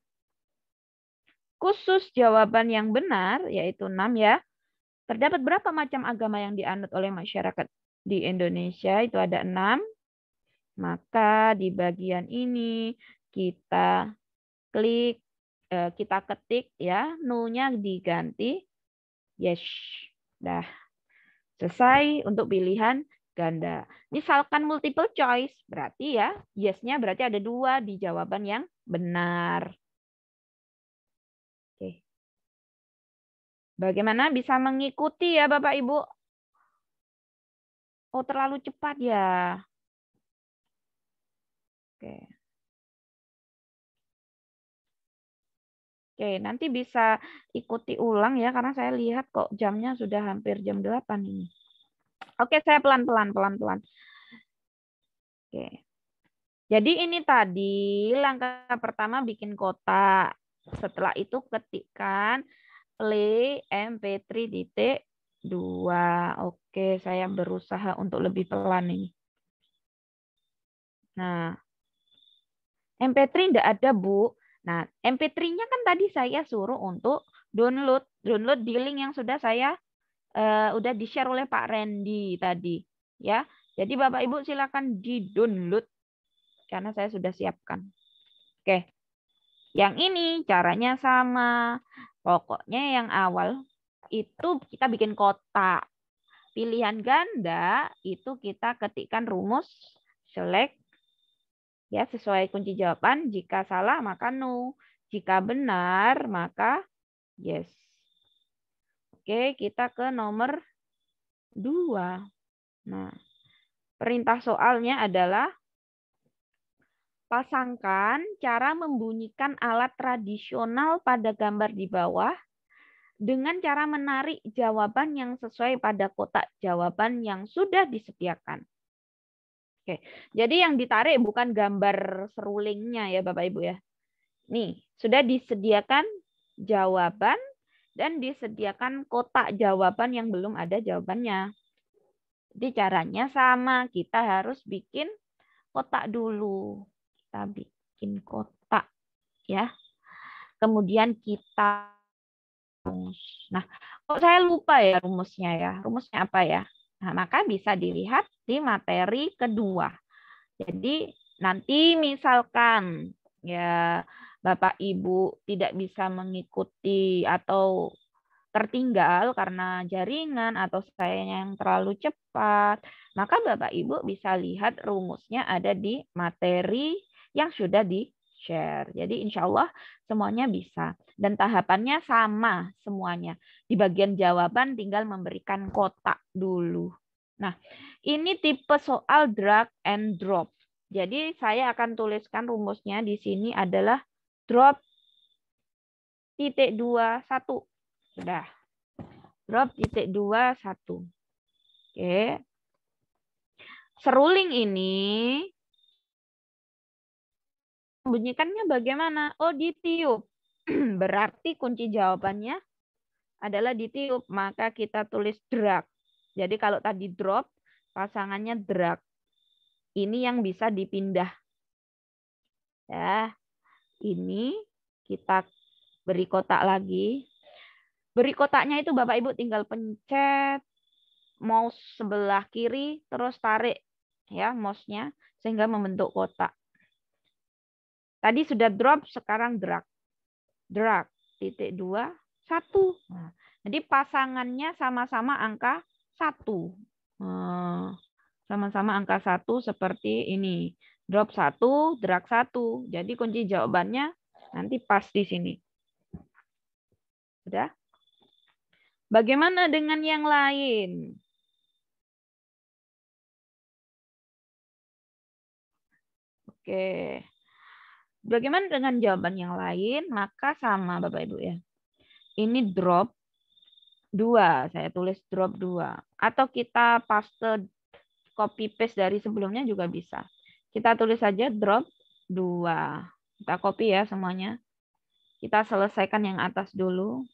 Khusus jawaban yang benar, yaitu 6 ya. Terdapat berapa macam agama yang dianut oleh masyarakat di Indonesia? Itu ada 6. Maka di bagian ini kita klik, kita ketik ya, no-nya diganti yes. Dah selesai untuk pilihan ganda. Misalkan multiple choice, berarti ya yes-nya berarti ada 2 di jawaban yang benar. Oke. Bagaimana bisa mengikuti ya Bapak Ibu? Oh, terlalu cepat ya. Oke. Oke, nanti bisa ikuti ulang ya, karena saya lihat kok jamnya sudah hampir jam 8 ini. Oke, saya pelan-pelan. Oke. Jadi ini tadi langkah pertama bikin kotak. Setelah itu ketikkan play mp3.2. Oke, saya berusaha untuk lebih pelan ini. Nah, MP3 tidak ada, Bu. Nah, MP3-nya kan tadi saya suruh untuk download di link yang sudah saya udah di-share oleh Pak Randy tadi, ya. Jadi Bapak Ibu silakan di-download karena saya sudah siapkan. Oke. Yang ini caranya sama. Pokoknya yang awal itu kita bikin kotak. Pilihan ganda itu kita ketikkan rumus select ya sesuai kunci jawaban. Jika salah maka no. Jika benar maka yes. Oke, kita ke nomor 2. Nah, perintah soalnya adalah pasangkan cara membunyikan alat tradisional pada gambar di bawah dengan cara menarik jawaban yang sesuai pada kotak jawaban yang sudah disediakan. Oke, jadi yang ditarik bukan gambar serulingnya ya Bapak Ibu ya. Nih, sudah disediakan jawaban dan disediakan kotak jawaban yang belum ada jawabannya. Jadi caranya sama, kita harus bikin kotak dulu. Kita bikin kotak ya. Kemudian kita rumus. Nah, kok saya lupa ya rumusnya ya. Rumusnya apa ya? Nah, maka bisa dilihat di materi kedua. Jadi nanti misalkan ya Bapak Ibu tidak bisa mengikuti atau tertinggal karena jaringan atau saya yang terlalu cepat, maka Bapak Ibu bisa lihat rumusnya ada di materi yang sudah di-share. Jadi insya Allah semuanya bisa. Dan tahapannya sama semuanya. Di bagian jawaban tinggal memberikan kotak dulu. Nah, ini tipe soal drag and drop. Jadi saya akan tuliskan rumusnya di sini adalah drop titik 2, 1. Sudah. Drop titik 2, 1. Oke. Seruling ini membunyikannya bagaimana? Oh, ditiup. Berarti kunci jawabannya adalah ditiup. Maka kita tulis drag. Jadi kalau tadi drop, pasangannya drag. Ini yang bisa dipindah. Ya. Ini kita beri kotak lagi. Beri kotaknya itu Bapak Ibu tinggal pencet mouse sebelah kiri, terus tarik ya mouse-nya sehingga membentuk kotak. Tadi sudah drop, sekarang drag. Drag, titik 2, 1. Nah, jadi pasangannya sama-sama angka 1. Sama-sama angka 1 seperti ini. Drop 1, drag 1. Jadi kunci jawabannya nanti pas di sini. Sudah? Bagaimana dengan yang lain? Oke. Bagaimana dengan jawaban yang lain? Maka sama Bapak Ibu ya. Ini drop 2. Saya tulis drop 2. Atau kita paste copy paste dari sebelumnya juga bisa. Kita tulis saja drop 2. Kita copy ya semuanya. Kita selesaikan yang atas dulu.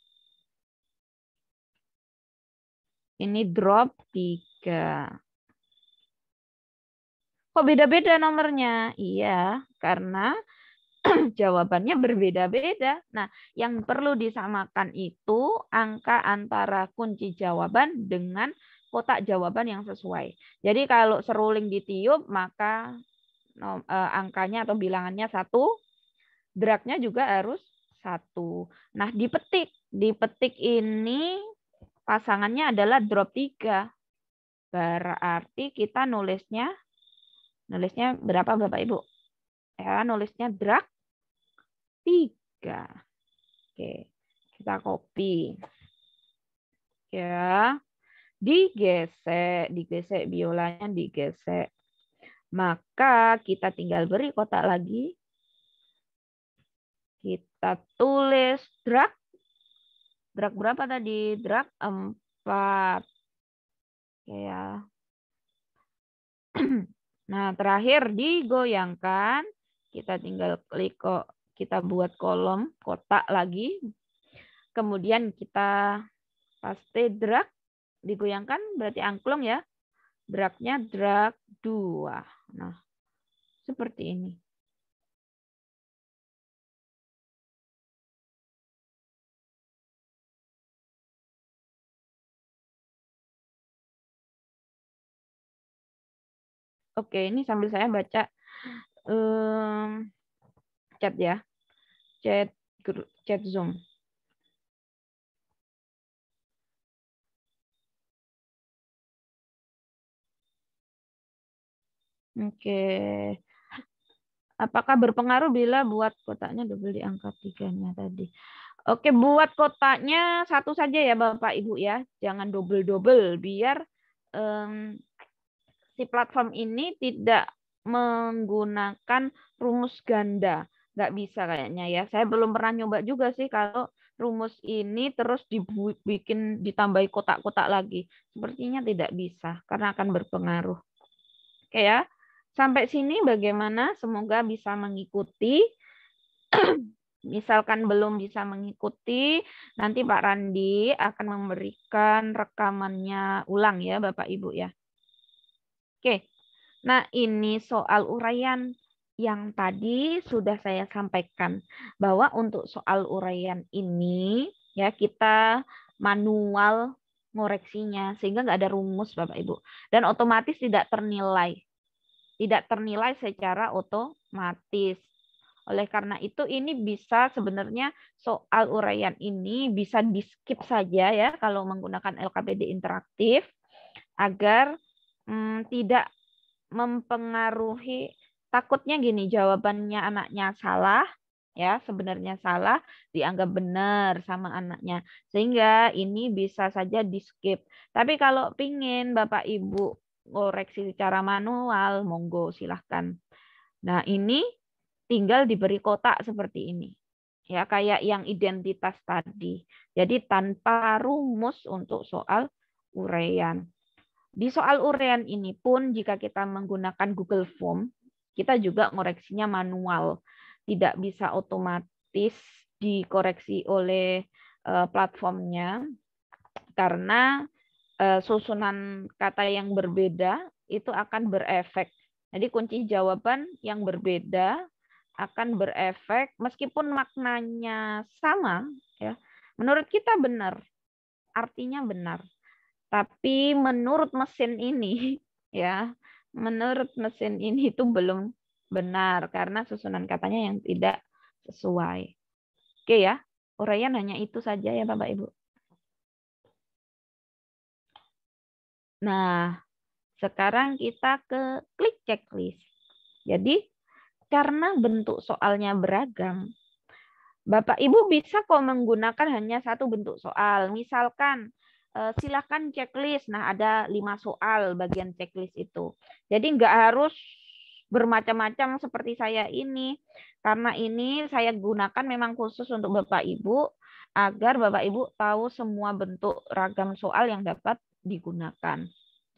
Ini drop 3. Kok beda-beda nomornya? Iya, karena jawabannya berbeda-beda. Nah, yang perlu disamakan itu angka antara kunci jawaban dengan kotak jawaban yang sesuai. Jadi kalau seruling ditiup, maka angkanya atau bilangannya 1, dragnya juga harus 1. Nah, dipetik. Dipetik ini pasangannya adalah drop 3. Berarti kita nulisnya berapa Bapak Ibu? Ya, nulisnya drag 3. Oke, kita copy. Ya, digesek biolanya digesek. Maka kita tinggal beri kotak lagi. Kita tulis drag. Drag berapa tadi? Drag 4. Oke ya. Nah, terakhir digoyangkan. Kita tinggal klik kok. Kita buat kolom kotak lagi. Kemudian kita paste drag. Digoyangkan berarti angklung ya. Dragnya drag 2. Nah, seperti ini. Oke, ini sambil saya baca chat ya. Chat Zoom. Oke. Apakah berpengaruh bila buat kotaknya double di angka 3-nya tadi? Oke, buat kotaknya satu saja ya Bapak Ibu ya. Jangan double-double biar si platform ini tidak menggunakan rumus ganda. Nggak bisa kayaknya ya. Saya belum pernah nyoba juga sih kalau rumus ini terus dibikin ditambahi kotak-kotak lagi. Sepertinya tidak bisa karena akan berpengaruh. Oke ya. Sampai sini bagaimana? Semoga bisa mengikuti. Misalkan belum bisa mengikuti, nanti Pak Randi akan memberikan rekamannya ulang ya Bapak Ibu ya. Oke. Nah, ini soal uraian yang tadi sudah saya sampaikan bahwa untuk soal uraian ini ya kita manual ngoreksinya sehingga nggak ada rumus Bapak Ibu dan otomatis tidak ternilai secara otomatis. Oleh karena itu ini bisa sebenarnya soal uraian ini bisa di skip saja ya kalau menggunakan LKPD interaktif agar tidak mempengaruhi, takutnya gini, jawabannya anaknya salah, ya sebenarnya salah, dianggap benar sama anaknya. Sehingga ini bisa saja di skip. Tapi kalau pingin Bapak Ibu koreksi secara manual, monggo silahkan. Nah ini tinggal diberi kotak seperti ini. Ya kayak yang identitas tadi. Jadi tanpa rumus untuk soal uraian. Di soal uraian ini pun jika kita menggunakan Google Form, kita juga ngoreksinya manual. Tidak bisa otomatis dikoreksi oleh platformnya karena susunan kata yang berbeda itu akan berefek. Jadi kunci jawaban yang berbeda akan berefek meskipun maknanya sama ya. Menurut kita benar, artinya benar. Tapi menurut mesin ini ya, menurut mesin ini itu belum benar karena susunan katanya yang tidak sesuai. Oke ya, uraian hanya itu saja ya Bapak Ibu. Nah, sekarang kita ke klik checklist. Jadi, karena bentuk soalnya beragam, Bapak Ibu bisa kok menggunakan hanya satu bentuk soal. Misalkan, silakan checklist. Nah, ada 5 soal bagian checklist itu. Jadi nggak harus bermacam-macam seperti saya ini. Karena ini saya gunakan memang khusus untuk Bapak Ibu, agar Bapak Ibu tahu semua bentuk ragam soal yang dapat digunakan.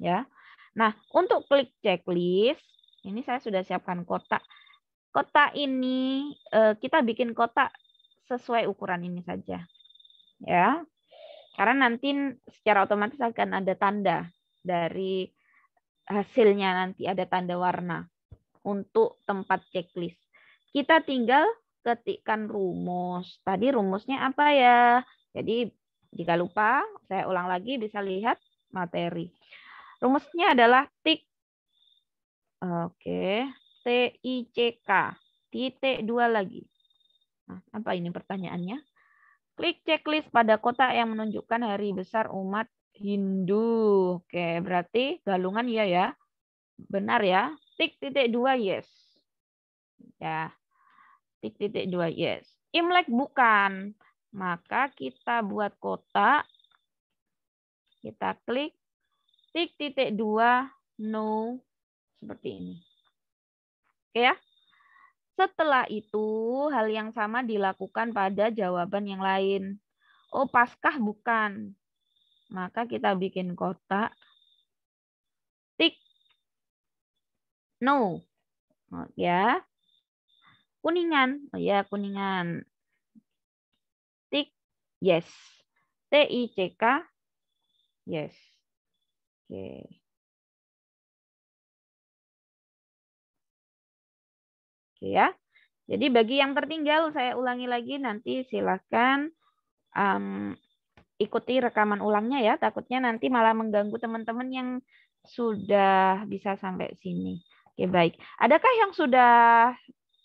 Ya. Nah, untuk klik checklist, ini saya sudah siapkan kotak. Kotak ini kita bikin kotak sesuai ukuran ini saja. Ya. Karena nanti secara otomatis akan ada tanda dari hasilnya, nanti ada tanda warna untuk tempat checklist. Kita tinggal ketikkan rumus. Tadi rumusnya apa ya? Jadi jika lupa, saya ulang lagi bisa lihat materi. Rumusnya adalah tik. Oke, TICK. Titik 2 lagi. Nah, apa ini pertanyaannya? Klik checklist pada kotak yang menunjukkan hari besar umat Hindu. Oke, berarti galungan iya ya. Benar ya. Tik titik 2 yes. Ya. Tik titik 2 yes. Imlek bukan. Maka kita buat kotak. Kita klik tik titik 2 no seperti ini. Oke ya. Setelah itu, hal yang sama dilakukan pada jawaban yang lain. Oh, paskah bukan. Maka kita bikin kotak. Tik. No. Oh, ya. Kuningan. Oh ya, kuningan. Tik. Yes. TICK. Yes. Oke. Oke ya. Jadi bagi yang tertinggal, saya ulangi lagi. Nanti silakan ikuti rekaman ulangnya ya. Takutnya nanti malah mengganggu teman-teman yang sudah bisa sampai sini. Oke, baik. Adakah yang sudah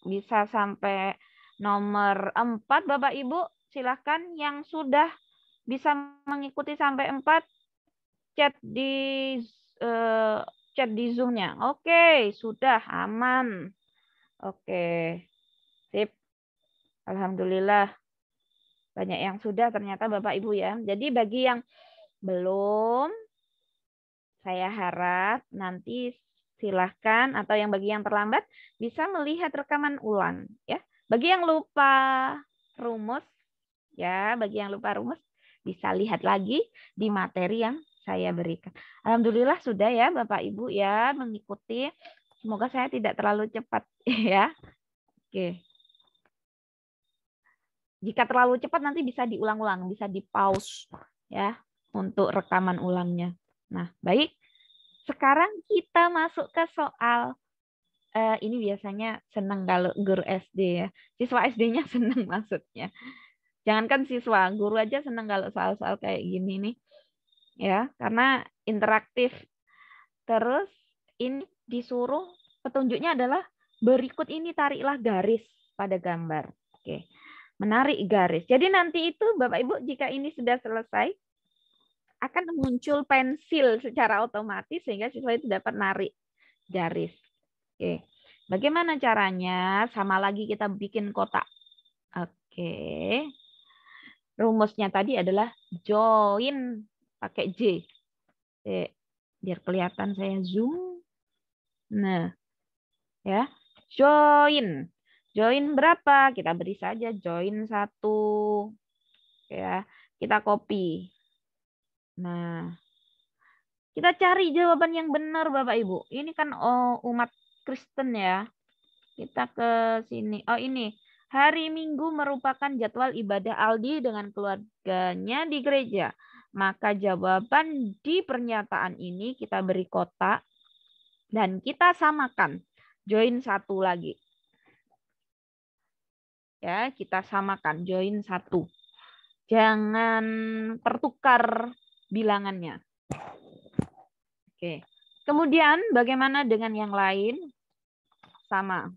bisa sampai nomor 4, Bapak Ibu? Silahkan yang sudah bisa mengikuti sampai 4, chat di Zoom-nya. Oke, sudah aman. Oke, sip. Alhamdulillah. Banyak yang sudah ternyata Bapak Ibu ya. Jadi bagi yang belum, saya harap nanti silahkan, atau yang bagi yang terlambat bisa melihat rekaman ulang ya. Bagi yang lupa rumus ya, bagi yang lupa rumus bisa lihat lagi di materi yang saya berikan. Alhamdulillah sudah ya Bapak Ibu ya mengikuti. Semoga saya tidak terlalu cepat ya. Oke. Jika terlalu cepat nanti bisa diulang-ulang, bisa di-pause ya untuk rekaman ulangnya. Nah, baik. Sekarang kita masuk ke soal. Ini biasanya senang kalau guru SD ya. Siswa SD-nya senang maksudnya. Jangankan siswa, guru aja senang kalau soal-soal kayak gini nih. Ya, karena interaktif. Terus ini disuruh petunjuknya adalah berikut ini tariklah garis pada gambar. Oke. Menarik garis. Jadi nanti itu Bapak Ibu jika ini sudah selesai akan muncul pensil secara otomatis sehingga siswa itu dapat narik garis. Oke. Bagaimana caranya? Sama lagi kita bikin kotak. Oke. Rumusnya tadi adalah join pakai J. Oke. Biar kelihatan saya zoom. Nah, ya. Join. Join berapa? Kita beri saja join 1. Ya, kita copy. Nah, kita cari jawaban yang benar Bapak Ibu. Ini kan umat Kristen ya. Kita ke sini. Oh ini. Hari Minggu merupakan jadwal ibadah Aldi dengan keluarganya di gereja. Maka jawaban di pernyataan ini kita beri kotak. Dan kita samakan. Join 1 lagi. Ya, kita samakan. Join 1. Jangan tertukar bilangannya. Oke. Kemudian bagaimana dengan yang lain? Sama.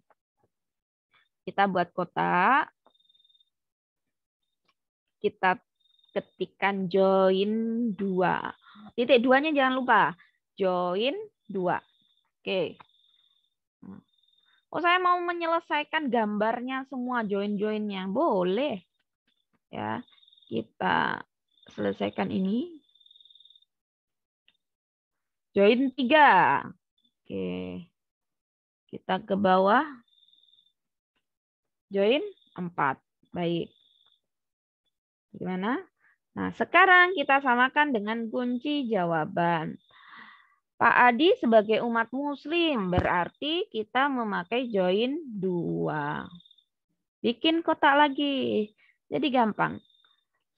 Kita buat kotak. Kita ketikkan join 2. Titik 2-nya jangan lupa. Join 2. Oke. Oh, saya mau menyelesaikan gambarnya semua, join-joinnya. Boleh. Ya. Kita selesaikan ini. Join 3. Oke. Kita ke bawah. Join 4. Baik. Gimana? Nah, sekarang kita samakan dengan kunci jawaban. Pak Adi sebagai umat muslim, berarti kita memakai join 2. Bikin kotak lagi. Jadi gampang.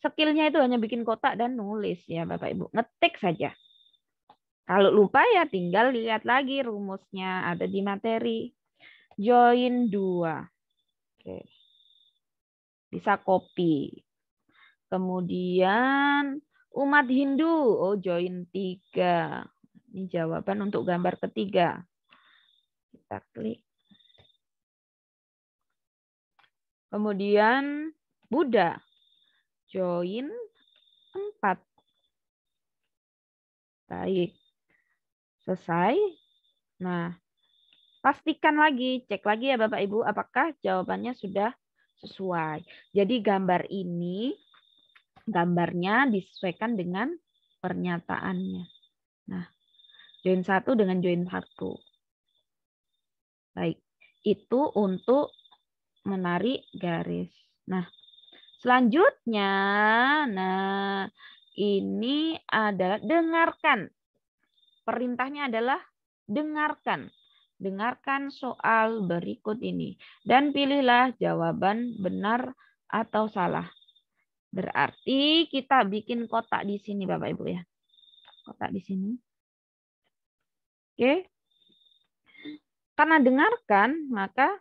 Skillnya itu hanya bikin kotak dan nulis ya Bapak Ibu. Ngetik saja. Kalau lupa ya tinggal lihat lagi rumusnya ada di materi. Join 2. Oke. Bisa copy. Kemudian umat Hindu, oh join 3. Ini jawaban untuk gambar ketiga. Kita klik. Kemudian Buddha, join 4. Baik. Selesai. Nah, pastikan lagi, cek lagi ya Bapak Ibu, apakah jawabannya sudah sesuai. Jadi gambar ini, gambarnya disesuaikan dengan pernyataannya. Nah, join 1 dengan join 1. Baik, itu untuk menarik garis. Nah, selanjutnya, nah ini adalah dengarkan. Perintahnya adalah dengarkan. Dengarkan soal berikut ini. Dan pilihlah jawaban benar atau salah. Berarti kita bikin kotak di sini Bapak Ibu ya. Kotak di sini. Oke. Karena dengarkan, maka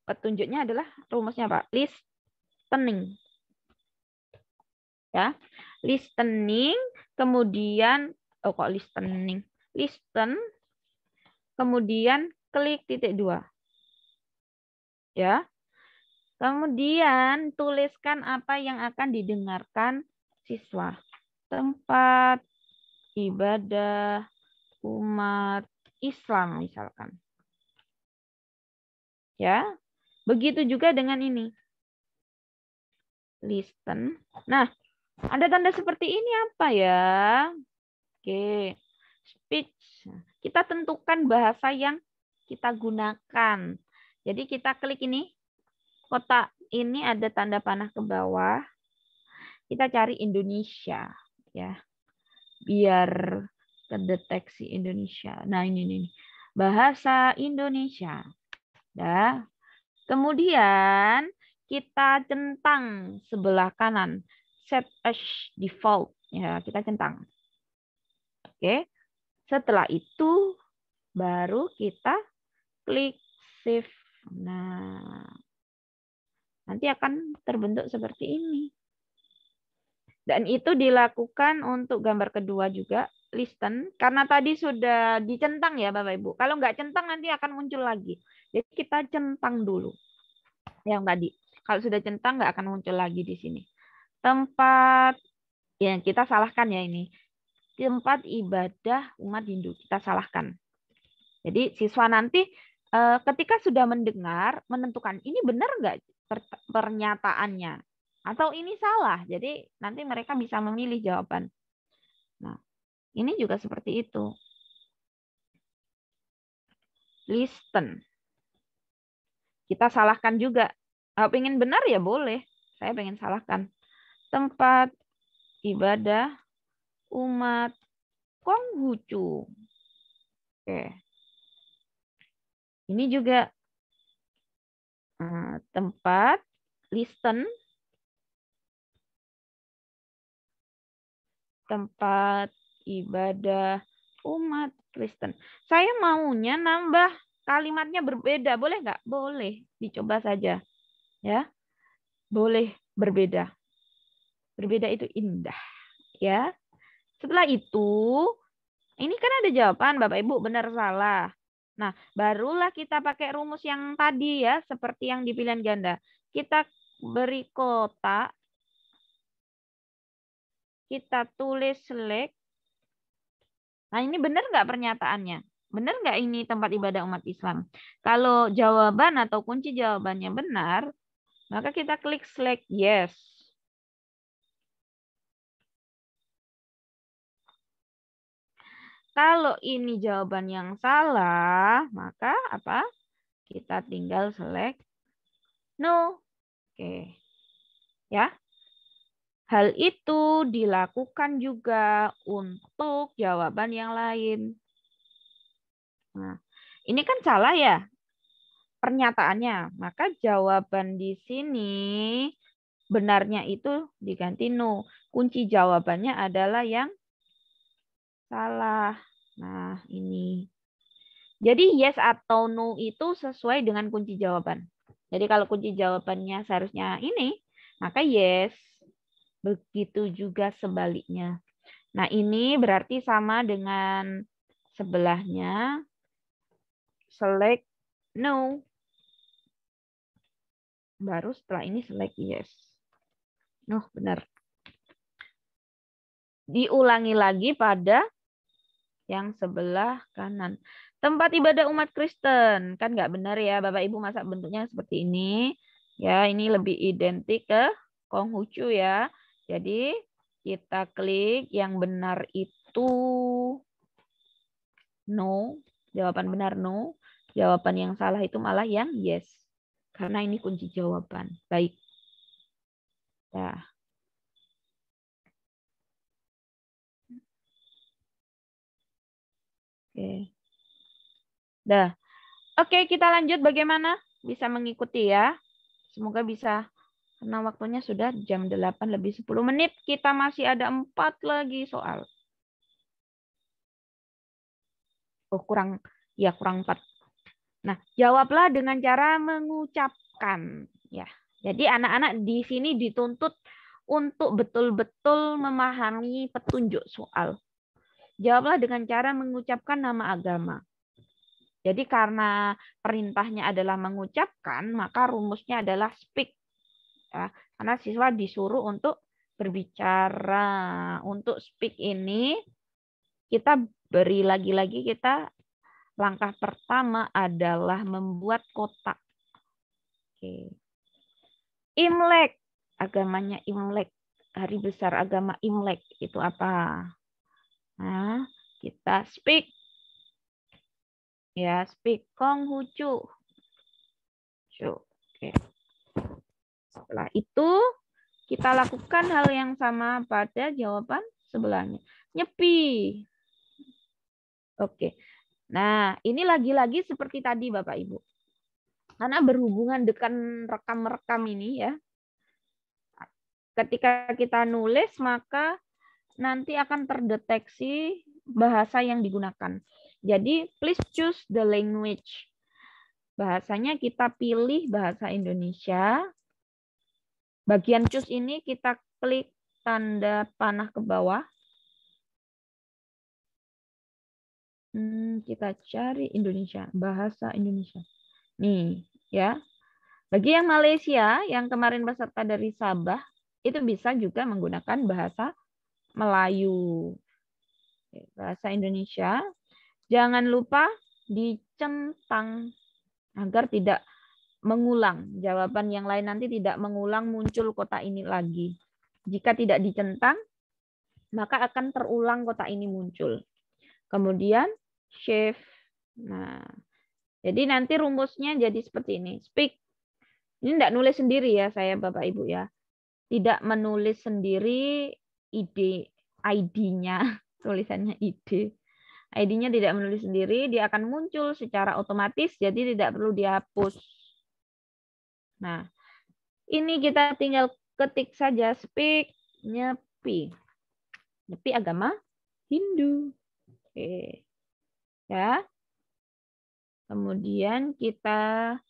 petunjuknya adalah rumusnya Pak. Listening. Ya. Listening, kemudian kok listening? Listen, kemudian klik titik 2. Ya. Kemudian tuliskan apa yang akan didengarkan siswa. Tempat ibadah umat Islam misalkan. Ya. Begitu juga dengan ini. Listen. Nah, ada tanda seperti ini apa ya? Oke. Speech. Kita tentukan bahasa yang kita gunakan. Jadi kita klik ini. Kotak ini ada tanda panah ke bawah. Kita cari Indonesia ya. Biar kedeteksi Indonesia. Nah, ini nih. Bahasa Indonesia. Dah. Kemudian kita centang sebelah kanan. Set as default. Ya, kita centang. Oke. Setelah itu baru kita klik save. Nah, nanti akan terbentuk seperti ini. Dan itu dilakukan untuk gambar kedua juga, listen. Karena tadi sudah dicentang ya Bapak Ibu. Kalau nggak centang nanti akan muncul lagi. Jadi kita centang dulu. Yang tadi. Kalau sudah centang nggak akan muncul lagi di sini. Tempat, ya kita salahkan ya ini. Tempat ibadah umat Hindu. Kita salahkan. Jadi siswa nanti ketika sudah mendengar, menentukan ini benar nggak pernyataannya. Atau ini salah. Jadi nanti mereka bisa memilih jawaban. Nah, ini juga seperti itu. Listen. Kita salahkan juga. Pengen benar ya boleh. Saya pengen salahkan. Tempat ibadah umat Konghucu. Oke. Ini juga tempat listen. Tempat ibadah umat Kristen. Saya maunya nambah kalimatnya berbeda. Boleh nggak? Boleh. Dicoba saja. Ya. Boleh berbeda. Berbeda itu indah. Ya. Setelah itu, ini kan ada jawaban Bapak Ibu benar salah. Nah, barulah kita pakai rumus yang tadi ya. Seperti yang di pilihan ganda. Kita beri kotak. Kita tulis select. Nah, ini benar nggak pernyataannya? Benar nggak ini tempat ibadah umat Islam? Kalau jawaban atau kunci jawabannya benar, maka kita klik select yes. Kalau ini jawaban yang salah, maka apa? Kita tinggal select no. Oke. Ya. Hal itu dilakukan juga untuk jawaban yang lain. Nah, ini kan salah ya pernyataannya. Maka jawaban di sini benarnya itu diganti no. Kunci jawabannya adalah yang salah. Nah, ini. Jadi yes atau no itu sesuai dengan kunci jawaban. Jadi kalau kunci jawabannya seharusnya ini, maka yes. Begitu juga sebaliknya. Nah, ini berarti sama dengan sebelahnya. Select no. Baru setelah ini select yes. Oh, benar. Diulangi lagi pada yang sebelah kanan. Tempat ibadah umat Kristen. Kan nggak benar ya, Bapak Ibu, masa bentuknya seperti ini. Ya, ini lebih identik ke Konghucu ya. Jadi, kita klik yang benar itu no. Jawaban benar no. Jawaban yang salah itu malah yang yes. Karena ini kunci jawaban. Baik. Nah. Oke. Dah. Oke, kita lanjut bagaimana? Bisa mengikuti ya. Semoga bisa. Karena waktunya sudah jam 8 lebih 10 menit. Kita masih ada 4 lagi soal. Oh, kurang 4. Nah, jawablah dengan cara mengucapkan. Ya. Jadi anak-anak di sini dituntut untuk betul-betul memahami petunjuk soal. Jawablah dengan cara mengucapkan nama agama. Jadi karena perintahnya adalah mengucapkan, maka rumusnya adalah speak. Ya, karena siswa disuruh untuk berbicara. Untuk speak ini, kita beri lagi-lagi kita langkah pertama adalah membuat kotak. Oke. Imlek, agamanya Imlek. Hari besar agama Imlek itu apa? Nah, kita speak. Ya, speak Konghucu. Oke. Setelah itu, kita lakukan hal yang sama pada jawaban sebelahnya. Nyepi. Oke. Nah, ini lagi-lagi seperti tadi Bapak Ibu. Karena berhubungan dengan rekam-rekam ini ya. Ketika kita nulis, maka nanti akan terdeteksi bahasa yang digunakan. Jadi, please choose the language. Bahasanya kita pilih bahasa Indonesia. Bagian choose ini kita klik tanda panah ke bawah. Kita cari Indonesia, bahasa Indonesia. Nih, ya. Bagi yang Malaysia, yang kemarin peserta dari Sabah, itu bisa juga menggunakan bahasa Melayu. Bahasa Indonesia. Jangan lupa dicentang agar tidak mengulang. Jawaban yang lain nanti tidak mengulang muncul kota ini lagi. Jika tidak dicentang, maka akan terulang kota ini muncul. Kemudian shift. Nah, jadi nanti rumusnya jadi seperti ini. Speak. Ini tidak nulis sendiri ya saya Bapak Ibu ya. Tidak menulis sendiri ID-nya. Tulisannya ID. ID-nya tidak menulis sendiri, dia akan muncul secara otomatis, jadi tidak perlu dihapus. Nah, ini kita tinggal ketik saja speak, nyepi. Nyepi agama Hindu. Oke. Ya. Kemudian kita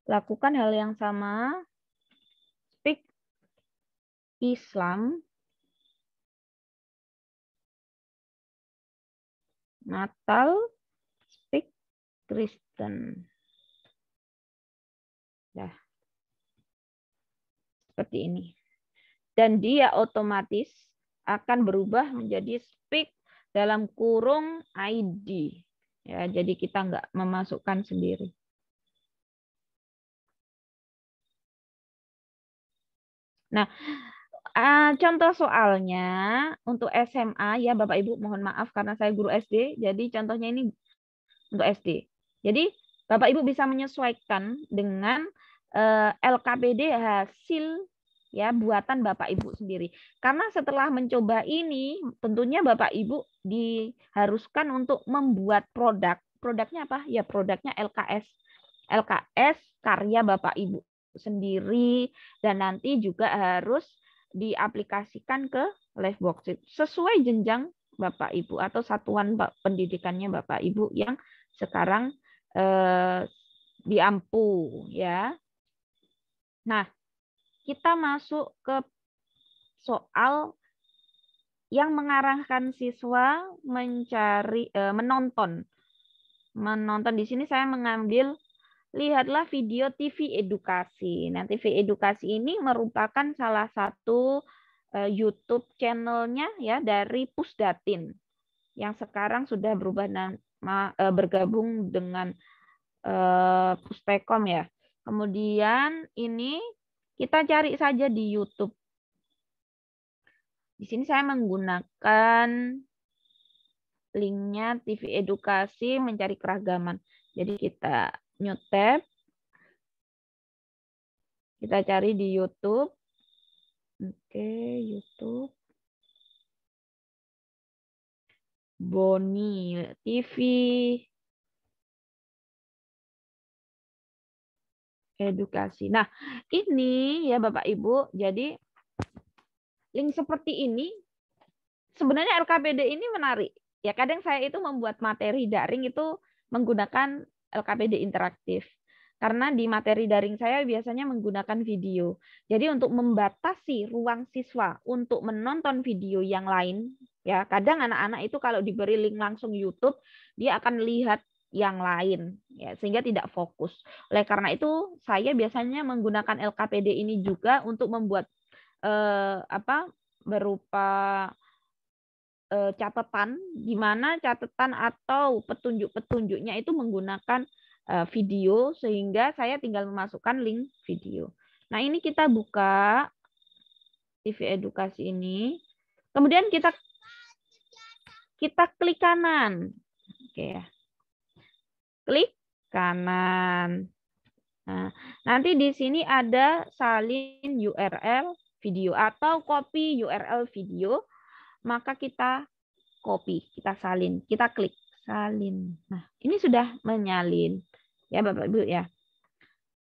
lakukan hal yang sama. Speak Islam. Natal. Speak Kristen. Nah, seperti ini. Dan dia otomatis akan berubah menjadi speak dalam kurung ID. Ya, jadi kita nggak memasukkan sendiri. Nah, contoh soalnya untuk SMA ya Bapak Ibu mohon maaf karena saya guru SD, jadi contohnya ini untuk SD. Jadi Bapak Ibu bisa menyesuaikan dengan LKPD hasil ya buatan Bapak Ibu sendiri. Karena setelah mencoba ini tentunya Bapak Ibu diharuskan untuk membuat produk. Produknya apa? Ya produknya LKS. LKS karya Bapak Ibu sendiri dan nanti juga harus diaplikasikan ke live worksheet sesuai jenjang Bapak Ibu atau satuan pendidikannya Bapak Ibu yang sekarang diampu ya. Nah, kita masuk ke soal yang mengarahkan siswa mencari menonton. Menonton di sini saya mengambil lihatlah video TV edukasi. Nah, TV edukasi ini merupakan salah satu YouTube channelnya ya dari Pusdatin yang sekarang sudah berubah nama bergabung dengan Pustekom ya. Kemudian ini kita cari saja di YouTube. Di sini saya menggunakan linknya TV edukasi mencari keragaman. Jadi kita new tab. Kita cari di YouTube. Oke, YouTube. Boni TV. Edukasi. Nah, ini ya Bapak Ibu, jadi link seperti ini sebenarnya LKPD ini menarik. Ya, kadang saya itu membuat materi daring itu menggunakan LKPD interaktif. Karena di materi daring saya biasanya menggunakan video. Jadi untuk membatasi ruang siswa untuk menonton video yang lain, ya kadang anak-anak itu kalau diberi link langsung YouTube, dia akan lihat yang lain, ya sehingga tidak fokus. Oleh karena itu, saya biasanya menggunakan LKPD ini juga untuk membuat berupa catatan, di mana catatan atau petunjuk-petunjuknya itu menggunakan video, sehingga saya tinggal memasukkan link video. Nah, ini kita buka TV edukasi ini. Kemudian kita klik kanan. Oke ya. Klik kanan. Nah, nanti di sini ada salin URL video atau copy URL video. Maka kita copy, kita salin, kita klik salin. Nah, ini sudah menyalin. Ya Bapak Ibu ya.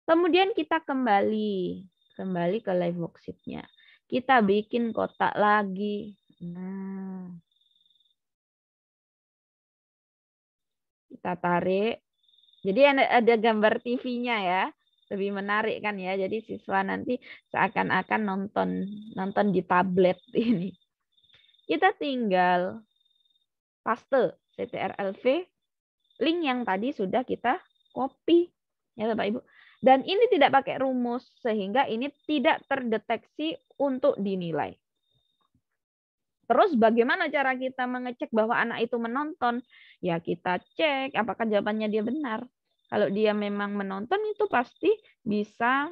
Kemudian kita kembali ke live worksheet-nya. Kita bikin kotak lagi. Nah, kita tarik. Jadi ada gambar TV-nya ya. Lebih menarik kan ya. Jadi siswa nanti seakan-akan nonton di tablet ini. Kita tinggal paste CTRL-V link yang tadi sudah kita copy ya Bapak Ibu. Dan ini tidak pakai rumus sehingga ini tidak terdeteksi untuk dinilai. Terus bagaimana cara kita mengecek bahwa anak itu menonton? Ya kita cek apakah jawabannya dia benar. Kalau dia memang menonton itu pasti bisa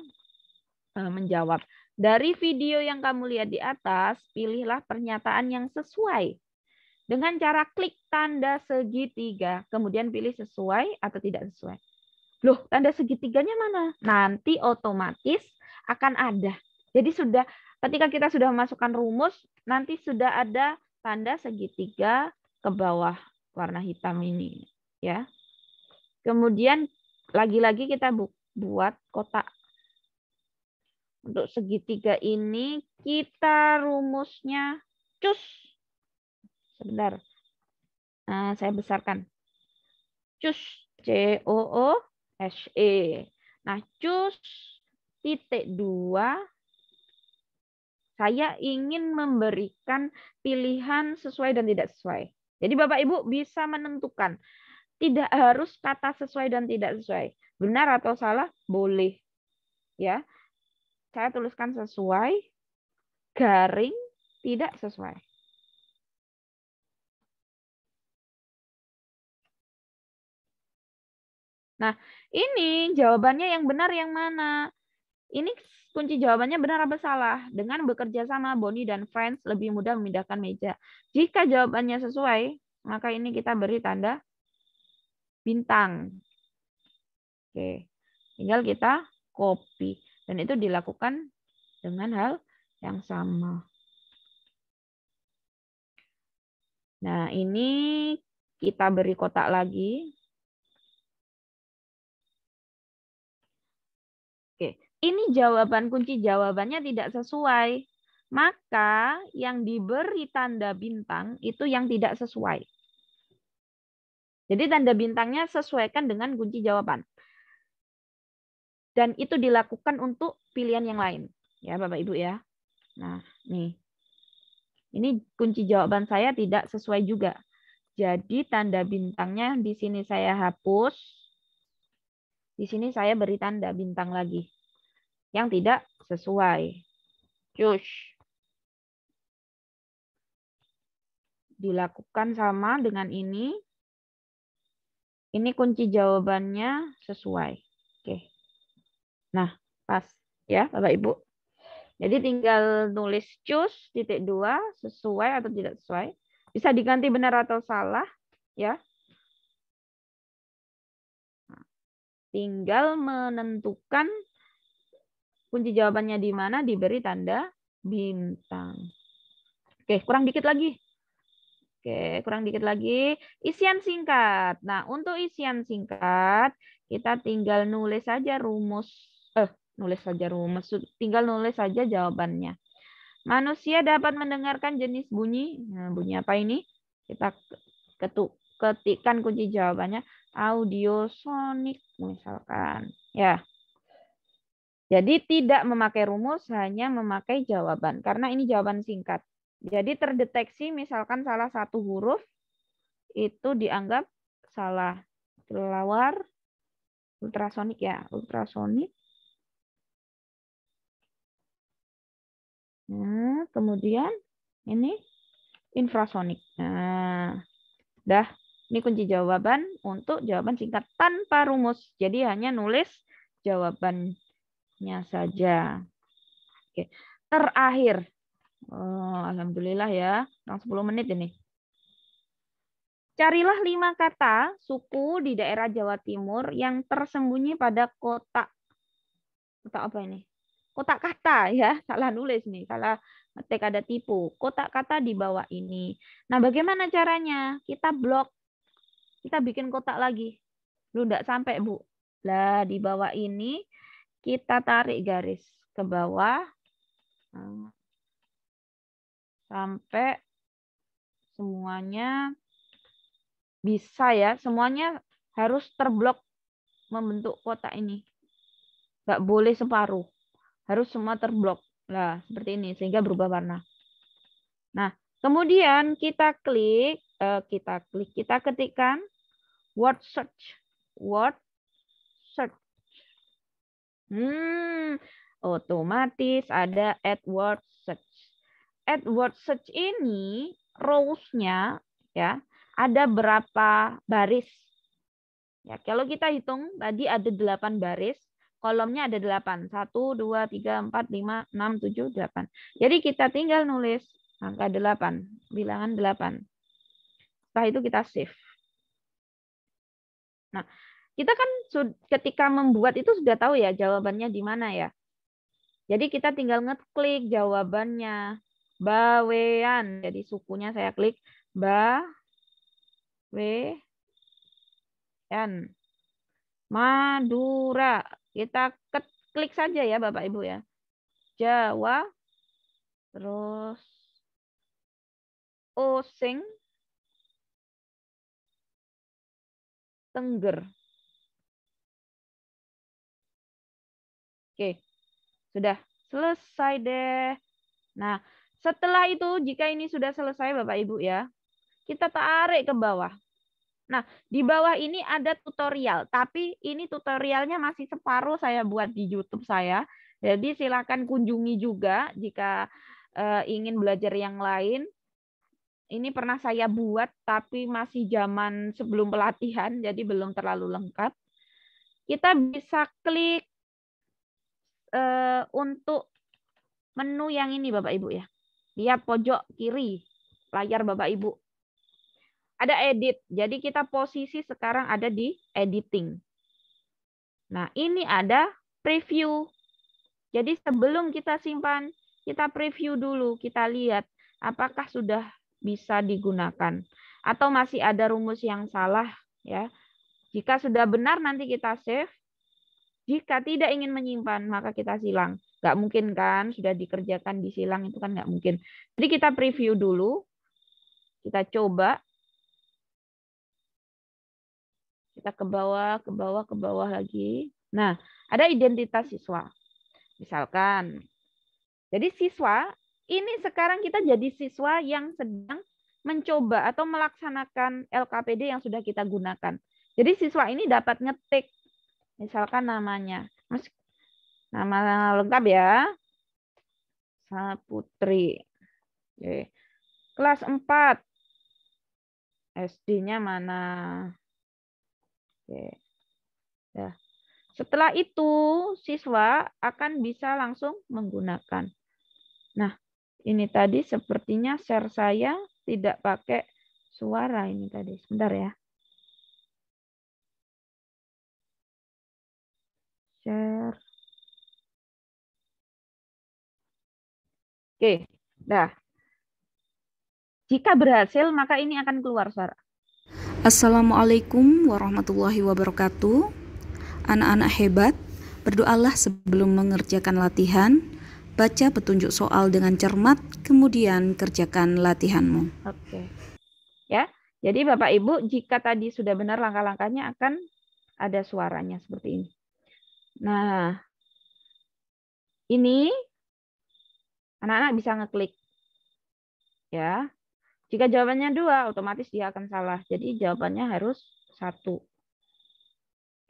menjawab. Dari video yang kamu lihat di atas, pilihlah pernyataan yang sesuai. Dengan cara klik tanda segitiga, kemudian pilih sesuai atau tidak sesuai. Loh, tanda segitiganya mana? Nanti otomatis akan ada. Jadi ketika kita sudah memasukkan rumus, nanti sudah ada tanda segitiga ke bawah warna hitam ini, ya. Kemudian lagi-lagi kita buat kotak. Untuk segitiga ini kita rumusnya cus. Sebentar. Nah, saya besarkan. Cus, COOSE. Nah, cus titik 2, saya ingin memberikan pilihan sesuai dan tidak sesuai. Jadi Bapak Ibu bisa menentukan. Tidak harus kata sesuai dan tidak sesuai. Benar atau salah, boleh. Ya, saya tuliskan sesuai, garing, tidak sesuai. Nah, ini jawabannya yang benar yang mana? Ini kunci jawabannya benar apa salah? Dengan bekerja sama, Boni dan Friends lebih mudah memindahkan meja. Jika jawabannya sesuai, maka ini kita beri tanda bintang. Oke, tinggal kita copy. Dan itu dilakukan dengan hal yang sama. Nah, ini kita beri kotak lagi. Oke, ini jawaban kunci jawabannya tidak sesuai. Maka yang diberi tanda bintang itu yang tidak sesuai. Jadi tanda bintangnya sesuaikan dengan kunci jawaban. Dan itu dilakukan untuk pilihan yang lain. Ya Bapak Ibu ya. Nah, nih. Ini kunci jawaban saya tidak sesuai juga. Jadi tanda bintangnya di sini saya hapus. Di sini saya beri tanda bintang lagi. Yang tidak sesuai. Cus. Dilakukan sama dengan ini. Ini kunci jawabannya sesuai. Oke. Nah, pas ya Bapak Ibu. Jadi tinggal nulis choose titik 2 sesuai atau tidak sesuai. Bisa diganti benar atau salah ya. tinggal menentukan kunci jawabannya di mana, diberi tanda bintang. Oke, kurang dikit lagi. Oke, kurang dikit lagi. Isian singkat. Nah, untuk isian singkat, kita tinggal nulis saja rumus. Tinggal nulis saja jawabannya. Manusia dapat mendengarkan jenis bunyi. Nah, bunyi apa ini? Kita ketikkan kunci jawabannya. Audiosonik misalkan. Ya. Jadi tidak memakai rumus, hanya memakai jawaban. Karena ini jawaban singkat. Jadi terdeteksi misalkan salah satu huruf itu dianggap salah. Kelawar, ultrasonik ya, ultrasonik. Nah, kemudian ini infrasonik. Nah, dah. Ini kunci jawaban untuk jawaban singkat tanpa rumus. Jadi hanya nulis jawabannya saja. Oke. Terakhir. Oh, alhamdulillah ya. Kurang 10 menit ini. Carilah 5 kata suku di daerah Jawa Timur yang tersembunyi pada kotak. Kotak apa ini? Kotak kata ya. Salah nulis nih. Salah ngetik, ada tipu. Kotak kata di bawah ini. Nah, bagaimana caranya? Kita blok. Kita bikin kotak lagi. Lu enggak sampai, Bu. Lah, di bawah ini kita tarik garis ke bawah. Sampai semuanya bisa ya. Semuanya harus terblok membentuk kotak ini. Enggak boleh separuh. Harus semua terblok. Nah, seperti ini. Sehingga berubah warna. Nah, kemudian kita ketikkan word search. Word search. Otomatis ada add word search. Add word search ini rows-nya ya ada berapa baris? Ya, kalau kita hitung tadi ada 8 baris, kolomnya ada 8. 1 2 3 4 5 6 7 8. Jadi kita tinggal nulis angka 8, bilangan 8. Setelah itu kita save. Nah, kita kan ketika membuat itu sudah tahu ya jawabannya di mana ya. Jadi kita tinggal ngeklik jawabannya. Bawean. Jadi sukunya saya klik Bawean. Madura. Kita klik saja ya Bapak Ibu ya. Jawa. Terus Osing. Tengger. Oke. Sudah selesai deh. Nah, setelah itu jika ini sudah selesai Bapak Ibu ya, kita tarik ke bawah. Nah, di bawah ini ada tutorial, tapi ini tutorialnya masih separuh saya buat di YouTube saya. Jadi silakan kunjungi juga jika ingin belajar yang lain. Ini pernah saya buat, tapi masih zaman sebelum pelatihan, jadi belum terlalu lengkap. Kita bisa klik untuk menu yang ini Bapak Ibu ya. Lihat pojok kiri layar Bapak Ibu. Ada edit. Jadi kita posisi sekarang ada di editing. Nah, ini ada preview. Jadi sebelum kita simpan, kita preview dulu. Kita lihat apakah sudah bisa digunakan. Atau masih ada rumus yang salah. Ya. Jika sudah benar, nanti kita save. Jika tidak ingin menyimpan, maka kita silang. Nggak mungkin kan, sudah dikerjakan di silang itu kan nggak mungkin. Jadi kita preview dulu. Kita coba. Kita ke bawah, ke bawah, ke bawah lagi. Nah, ada identitas siswa. Misalkan, jadi siswa, ini sekarang kita jadi siswa yang sedang mencoba atau melaksanakan LKPD yang sudah kita gunakan. Jadi siswa ini dapat ngetik, misalkan namanya. Nama lengkap ya. Saputri. Oke. Kelas 4. SD-nya mana? Oke. Ya. Setelah itu, siswa akan bisa langsung menggunakan. Nah, ini tadi sepertinya share saya tidak pakai suara ini tadi. Sebentar ya. Oke, nah. Jika berhasil, maka ini akan keluar suara. Assalamualaikum warahmatullahi wabarakatuh. Anak-anak hebat, berdoalah sebelum mengerjakan latihan. Baca petunjuk soal dengan cermat, kemudian kerjakan latihanmu. Oke. Ya. Jadi Bapak Ibu, jika tadi sudah benar langkah-langkahnya akan ada suaranya seperti ini. Nah, ini anak-anak bisa ngeklik. Ya. Jika jawabannya 2, otomatis dia akan salah. Jadi jawabannya harus 1.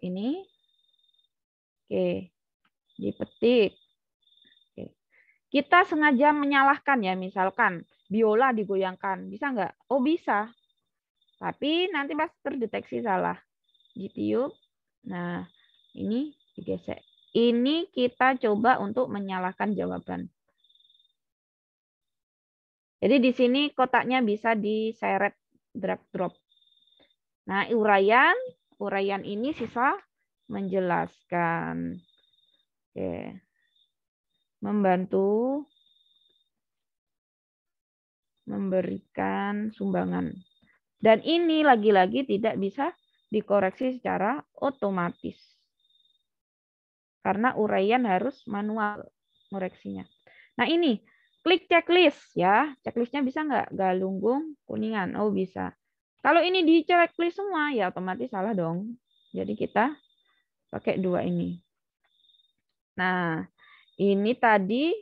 Ini. Oke. Dipetik. Oke. Kita sengaja menyalahkan ya, misalkan biola digoyangkan. Bisa nggak? Oh, bisa. Tapi nanti pas terdeteksi salah. Ditiup. Nah, ini digesek. Ini kita coba untuk menyalahkan jawaban. Jadi di sini kotaknya bisa diseret drag drop. Nah, uraian ini siswa menjelaskan. Oke. Membantu memberikan sumbangan. Dan ini lagi-lagi tidak bisa dikoreksi secara otomatis. Karena uraian harus manual koreksinya. Nah, ini klik checklist ya. Checklistnya bisa nggak? Galunggung kuningan. Oh, bisa. Kalau ini di checklist semua, ya otomatis salah dong. Jadi kita pakai 2 ini. Nah, ini tadi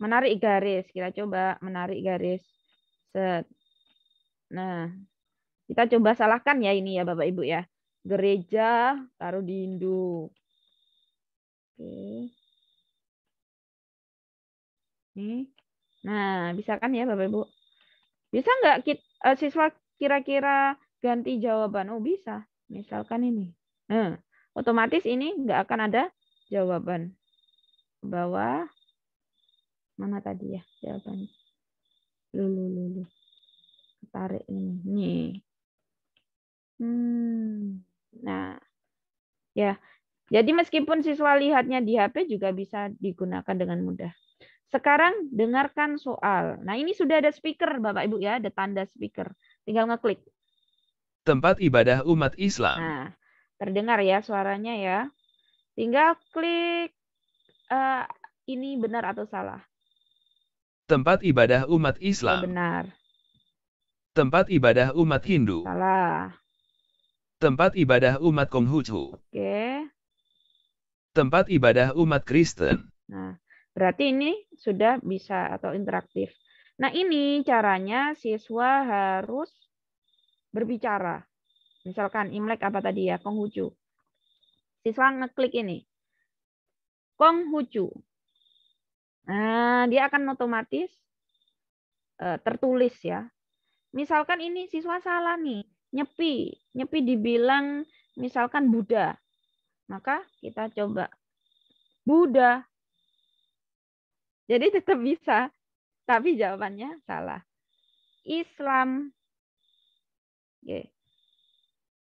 menarik garis. Kita coba menarik garis. Set. Nah, kita coba salahkan ya ini ya Bapak Ibu ya. Gereja taruh di induk. Oke. Nih. Nah, bisa kan ya Bapak Ibu? Bisa nggak siswa kira-kira ganti jawaban? Oh, bisa. Misalkan ini. Nah, otomatis ini nggak akan ada jawaban. Ke bawah. Mana tadi ya jawabannya? Lulu. Tarik ini. Nih. Nah, ya. Jadi meskipun siswa lihatnya di HP juga bisa digunakan dengan mudah. Sekarang dengarkan soal. Nah, ini sudah ada speaker Bapak Ibu ya, ada tanda speaker. Tinggal ngeklik. Tempat ibadah umat Islam. Nah, terdengar ya suaranya ya. Tinggal klik ini benar atau salah. Tempat ibadah umat Oh, Islam. benar. Tempat ibadah umat Hindu. Salah. Tempat ibadah umat Konghucu. Oke. Tempat ibadah umat Kristen. Nah, berarti ini sudah bisa atau interaktif. Nah, ini caranya siswa harus berbicara. Misalkan Imlek apa tadi ya, Konghucu. Siswa ngeklik ini. Konghucu. Nah, dia akan otomatis tertulis ya. Misalkan ini siswa salah nih, nyepi dibilang misalkan Buddha. Maka kita coba Buddha. Jadi tetap bisa, tapi jawabannya salah. Islam. Oke.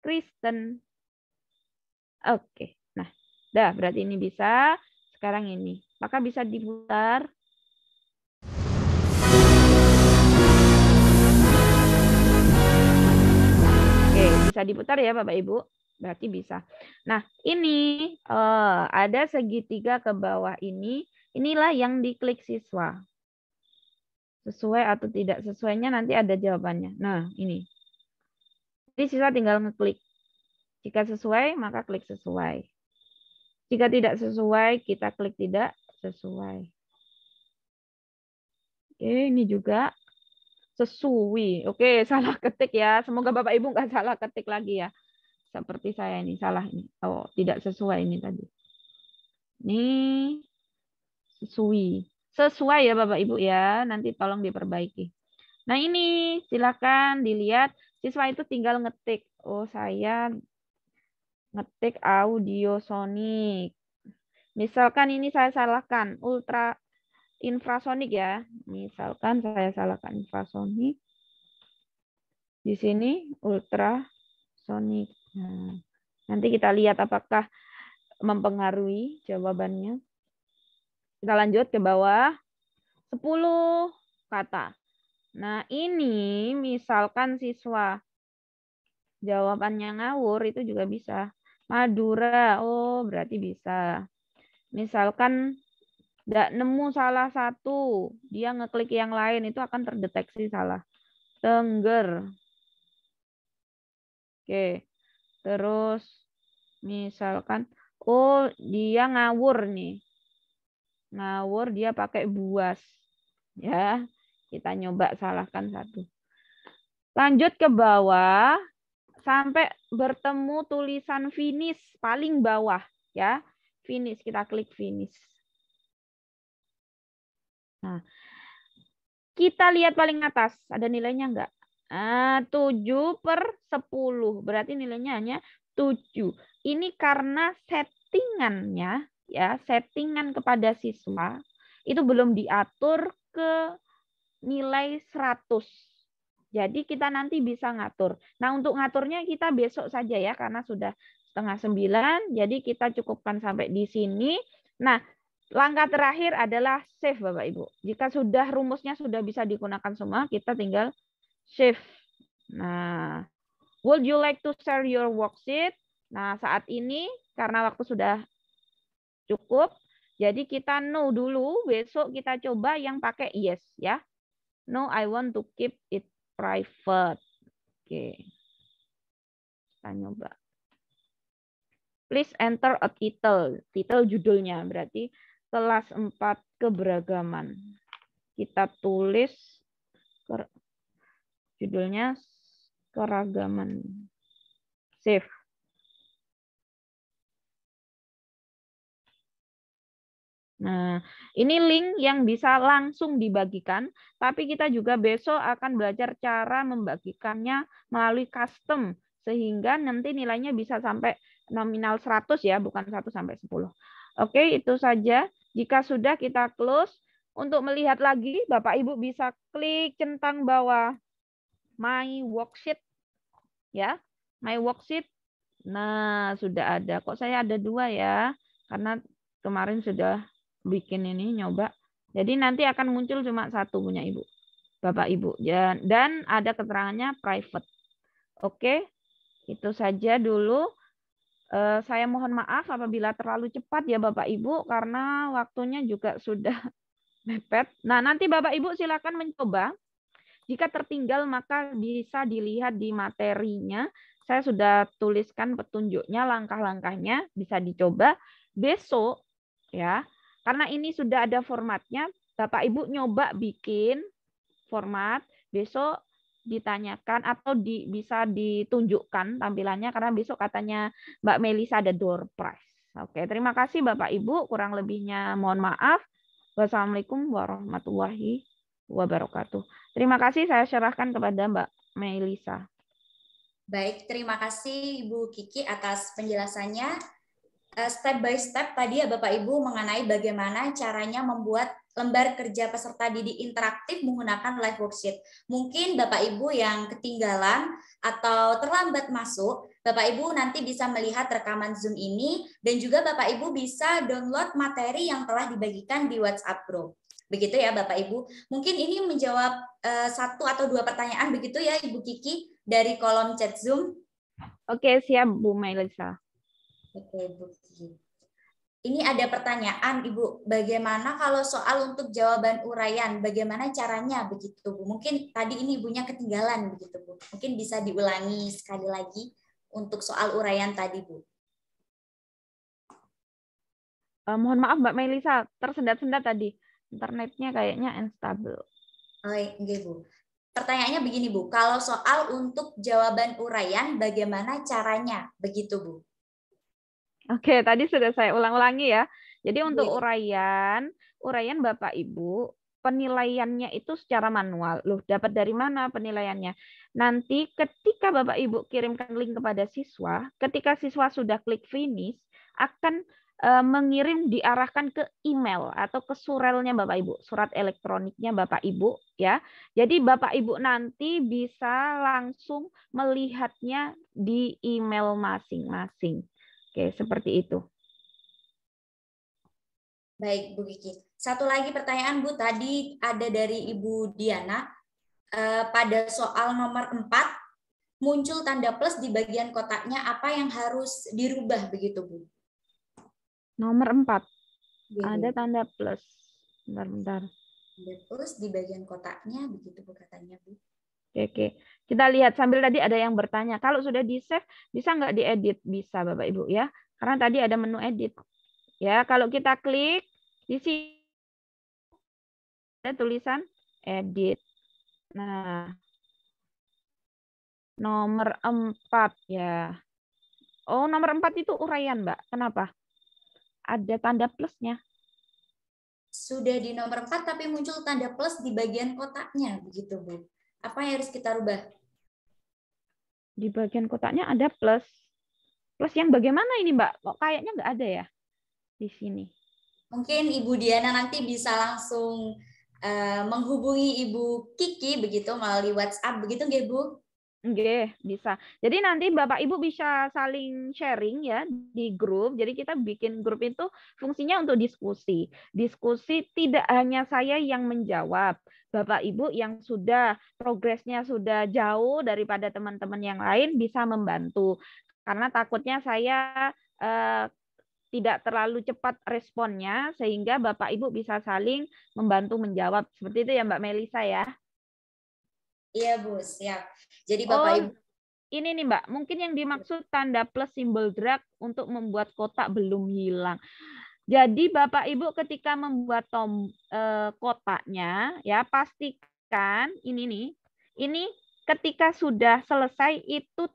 Kristen. Oke. Nah, dah berarti ini bisa. Sekarang ini. Maka bisa diputar. Oke, bisa diputar ya Bapak Ibu. Berarti bisa. Nah, ini ada segitiga ke bawah ini. Inilah yang diklik siswa. Sesuai atau tidak sesuainya nanti ada jawabannya. Nah, ini. Jadi siswa tinggal ngeklik. Jika sesuai, maka klik sesuai. Jika tidak sesuai, kita klik tidak sesuai. Oke, ini juga sesuai. Oke, salah ketik ya. Semoga Bapak Ibu nggak salah ketik lagi ya. Seperti saya ini, salah ini. Oh, tidak sesuai ini tadi. Ini sesuai. Sesuai ya Bapak Ibu ya. Nanti tolong diperbaiki. Nah, ini silakan dilihat. Siswa itu tinggal ngetik. Oh, saya ngetik audio sonik. Misalkan ini saya salahkan ultra infrasonik ya. Misalkan saya salahkan infrasonik. Di sini ultrasonik. Nah, nanti kita lihat apakah mempengaruhi jawabannya. Kita lanjut ke bawah. 10 kata. Nah, ini misalkan siswa jawabannya ngawur itu juga bisa. Madura, oh berarti bisa. Misalkan nggak nemu salah satu, dia ngeklik yang lain, itu akan terdeteksi salah. Tengger. Oke, terus misalkan, oh dia ngawur nih. Ngawur dia pakai buas. Ya, kita nyoba salahkan satu. Lanjut ke bawah, sampai bertemu tulisan finish, paling bawah. Ya, finish, kita klik finish. Nah, kita lihat paling atas, ada nilainya enggak? 7/10, berarti nilainya hanya 7. Ini karena settingannya, ya, settingan kepada siswa itu belum diatur ke nilai 100. Jadi kita nanti bisa ngatur. Nah, untuk ngaturnya kita besok saja ya, karena sudah 8:30, jadi kita cukupkan sampai di sini. Nah, langkah terakhir adalah save, Bapak Ibu. Jika sudah rumusnya sudah bisa digunakan semua, kita tinggal save. Nah, would you like to share your worksheet? Nah, saat ini karena waktu sudah cukup, jadi kita no dulu, besok kita coba yang pakai yes ya. No, I want to keep it private. Oke. Kita nyoba. Please enter a title. Title judulnya berarti kelas 4 keberagaman. Kita tulis judulnya keragaman. Save. Nah, ini link yang bisa langsung dibagikan, tapi kita juga besok akan belajar cara membagikannya melalui custom, sehingga nanti nilainya bisa sampai nominal 100 ya, bukan 1 sampai 10. Oke, itu saja. Jika sudah kita close. Untuk melihat lagi, Bapak Ibu bisa klik centang bawah My Worksheet. Ya, My Worksheet. Nah, sudah ada. Kok saya ada 2 ya? Karena kemarin sudah bikin ini nyoba. Jadi nanti akan muncul cuma 1 punya Ibu. Bapak Ibu. Dan ada keterangannya private. Oke. Itu saja dulu. Saya mohon maaf apabila terlalu cepat ya Bapak Ibu karena waktunya juga sudah mepet. Nah, nanti Bapak Ibu silakan mencoba. Jika tertinggal maka bisa dilihat di materinya. Saya sudah tuliskan petunjuknya, langkah-langkahnya, bisa dicoba. Besok ya. Karena ini sudah ada formatnya, Bapak Ibu nyoba bikin format, besok ditanyakan atau bisa ditunjukkan tampilannya karena besok katanya Mbak Melisa ada door prize. Oke, terima kasih Bapak Ibu, kurang lebihnya mohon maaf. Wassalamualaikum warahmatullahi wabarakatuh. Terima kasih, saya serahkan kepada Mbak Melisa. Baik, terima kasih Ibu Kiki atas penjelasannya. Step by step tadi ya Bapak Ibu mengenai bagaimana caranya membuat lembar kerja peserta didik interaktif menggunakan live worksheet. Mungkin Bapak Ibu yang ketinggalan atau terlambat masuk, Bapak Ibu nanti bisa melihat rekaman Zoom ini dan juga Bapak Ibu bisa download materi yang telah dibagikan di WhatsApp group. Begitu ya Bapak Ibu. Mungkin ini menjawab 1 atau 2 pertanyaan begitu ya Ibu Kiki dari kolom chat Zoom. Oke, siap Bu Melisa. Oke, Bu Kiki. Ini ada pertanyaan, Ibu. Bagaimana kalau soal untuk jawaban uraian? Bagaimana caranya begitu, Bu? Mungkin tadi ini Ibunya ketinggalan begitu, Bu. Mungkin bisa diulangi sekali lagi untuk soal uraian tadi, Bu. Mohon maaf Mbak Melisa, tersendat-sendat tadi. Internetnya kayaknya unstable. Oh, iya, Bu. Pertanyaannya begini, Bu. Kalau soal untuk jawaban uraian, bagaimana caranya? Begitu, Bu. Oke, tadi sudah saya ulang-ulangi ya. Jadi untuk uraian Bapak Ibu, penilaiannya itu secara manual. Loh, dapat dari mana penilaiannya? Nanti ketika Bapak Ibu kirimkan link kepada siswa, ketika siswa sudah klik finish, akan mengirim diarahkan ke email atau ke surelnya Bapak Ibu, surat elektroniknya Bapak Ibu ya. Jadi Bapak Ibu nanti bisa langsung melihatnya di email masing-masing. Oke, seperti itu. Baik, Bu Kiki. Satu lagi pertanyaan, Bu. Tadi ada dari Ibu Diana. Pada soal nomor 4, muncul tanda plus di bagian kotaknya. Apa yang harus dirubah begitu, Bu? Nomor 4. Bu. Ada tanda plus. Bentar. Tanda plus di bagian kotaknya, begitu Bu katanya, Bu. Oke. Kita lihat sambil tadi ada yang bertanya. Kalau sudah di-save, bisa nggak diedit? Bisa, Bapak Ibu ya. Karena tadi ada menu edit. Ya, kalau kita klik di sini ada tulisan edit. Nah, nomor 4 ya. Oh, nomor 4 itu uraian, Mbak. Kenapa? Ada tanda plusnya. Sudah di nomor 4 tapi muncul tanda plus di bagian kotaknya, begitu Bu. Apa yang harus kita rubah? Di bagian kotaknya ada plus. Plus yang bagaimana ini, Mbak? Kok kayaknya nggak ada ya di sini. Mungkin Ibu Diana nanti bisa langsung menghubungi Ibu Kiki begitu melalui WhatsApp, begitu nggak Bu? Nggih, bisa. Jadi nanti Bapak Ibu bisa saling sharing ya di grup. Jadi kita bikin grup itu fungsinya untuk diskusi. Diskusi tidak hanya saya yang menjawab. Bapak Ibu yang sudah progresnya sudah jauh daripada teman-teman yang lain bisa membantu. Karena takutnya saya tidak terlalu cepat responnya sehingga Bapak Ibu bisa saling membantu menjawab. Seperti itu ya Mbak Melisa ya. Iya Bu, siap. Jadi Bapak Ibu. Ini nih Mbak, mungkin yang dimaksud tanda plus simbol drag untuk membuat kotak belum hilang. Jadi Bapak Ibu ketika membuat kotaknya ya pastikan ini ketika sudah selesai itu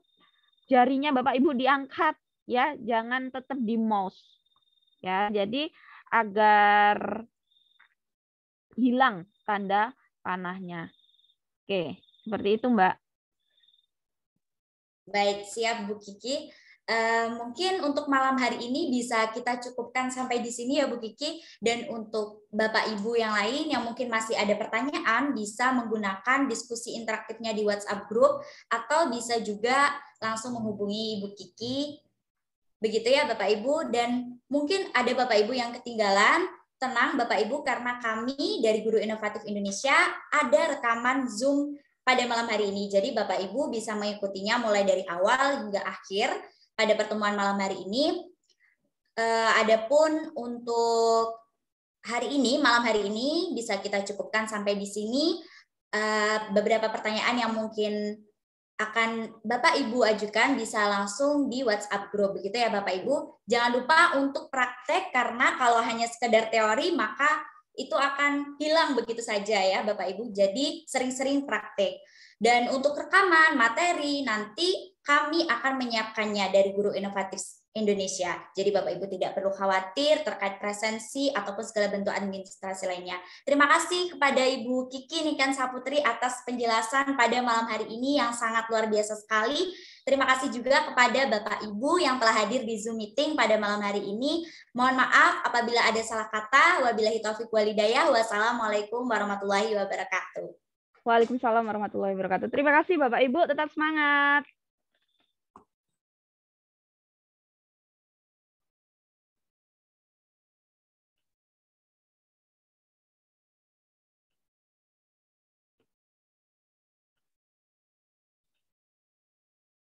jarinya Bapak Ibu diangkat ya, jangan tetap di mouse. Ya, jadi agar hilang tanda panahnya. Oke, seperti itu Mbak. Baik, siap Bu Kiki. Mungkin untuk malam hari ini bisa kita cukupkan sampai di sini ya Bu Kiki. Dan untuk Bapak Ibu yang lain yang mungkin masih ada pertanyaan bisa menggunakan diskusi interaktifnya di WhatsApp group atau bisa juga langsung menghubungi Ibu Kiki. Begitu ya Bapak Ibu. Dan mungkin ada Bapak Ibu yang ketinggalan. Tenang Bapak Ibu karena kami dari Guru Inovatif Indonesia ada rekaman Zoom pada malam hari ini. Jadi Bapak Ibu bisa mengikutinya mulai dari awal hingga akhir pada pertemuan malam hari ini. Adapun untuk malam hari ini bisa kita cukupkan sampai di sini. Beberapa pertanyaan yang mungkin akan Bapak Ibu ajukan bisa langsung di WhatsApp group, begitu ya Bapak Ibu. Jangan lupa untuk praktek karena kalau hanya sekedar teori maka itu akan hilang begitu saja ya Bapak Ibu. Jadi sering-sering praktek. Dan untuk rekaman materi nanti kami akan menyiapkannya dari Guru Inovatif Indonesia. Jadi Bapak Ibu tidak perlu khawatir terkait presensi ataupun segala bentuk administrasi lainnya. Terima kasih kepada Ibu Kiki Niken Saputri atas penjelasan pada malam hari ini yang sangat luar biasa sekali. Terima kasih juga kepada Bapak Ibu yang telah hadir di Zoom meeting pada malam hari ini. Mohon maaf apabila ada salah kata. Wabillahi taufiq walhidayah. Wassalamualaikum warahmatullahi wabarakatuh. Waalaikumsalam warahmatullahi wabarakatuh. Terima kasih Bapak Ibu, tetap semangat.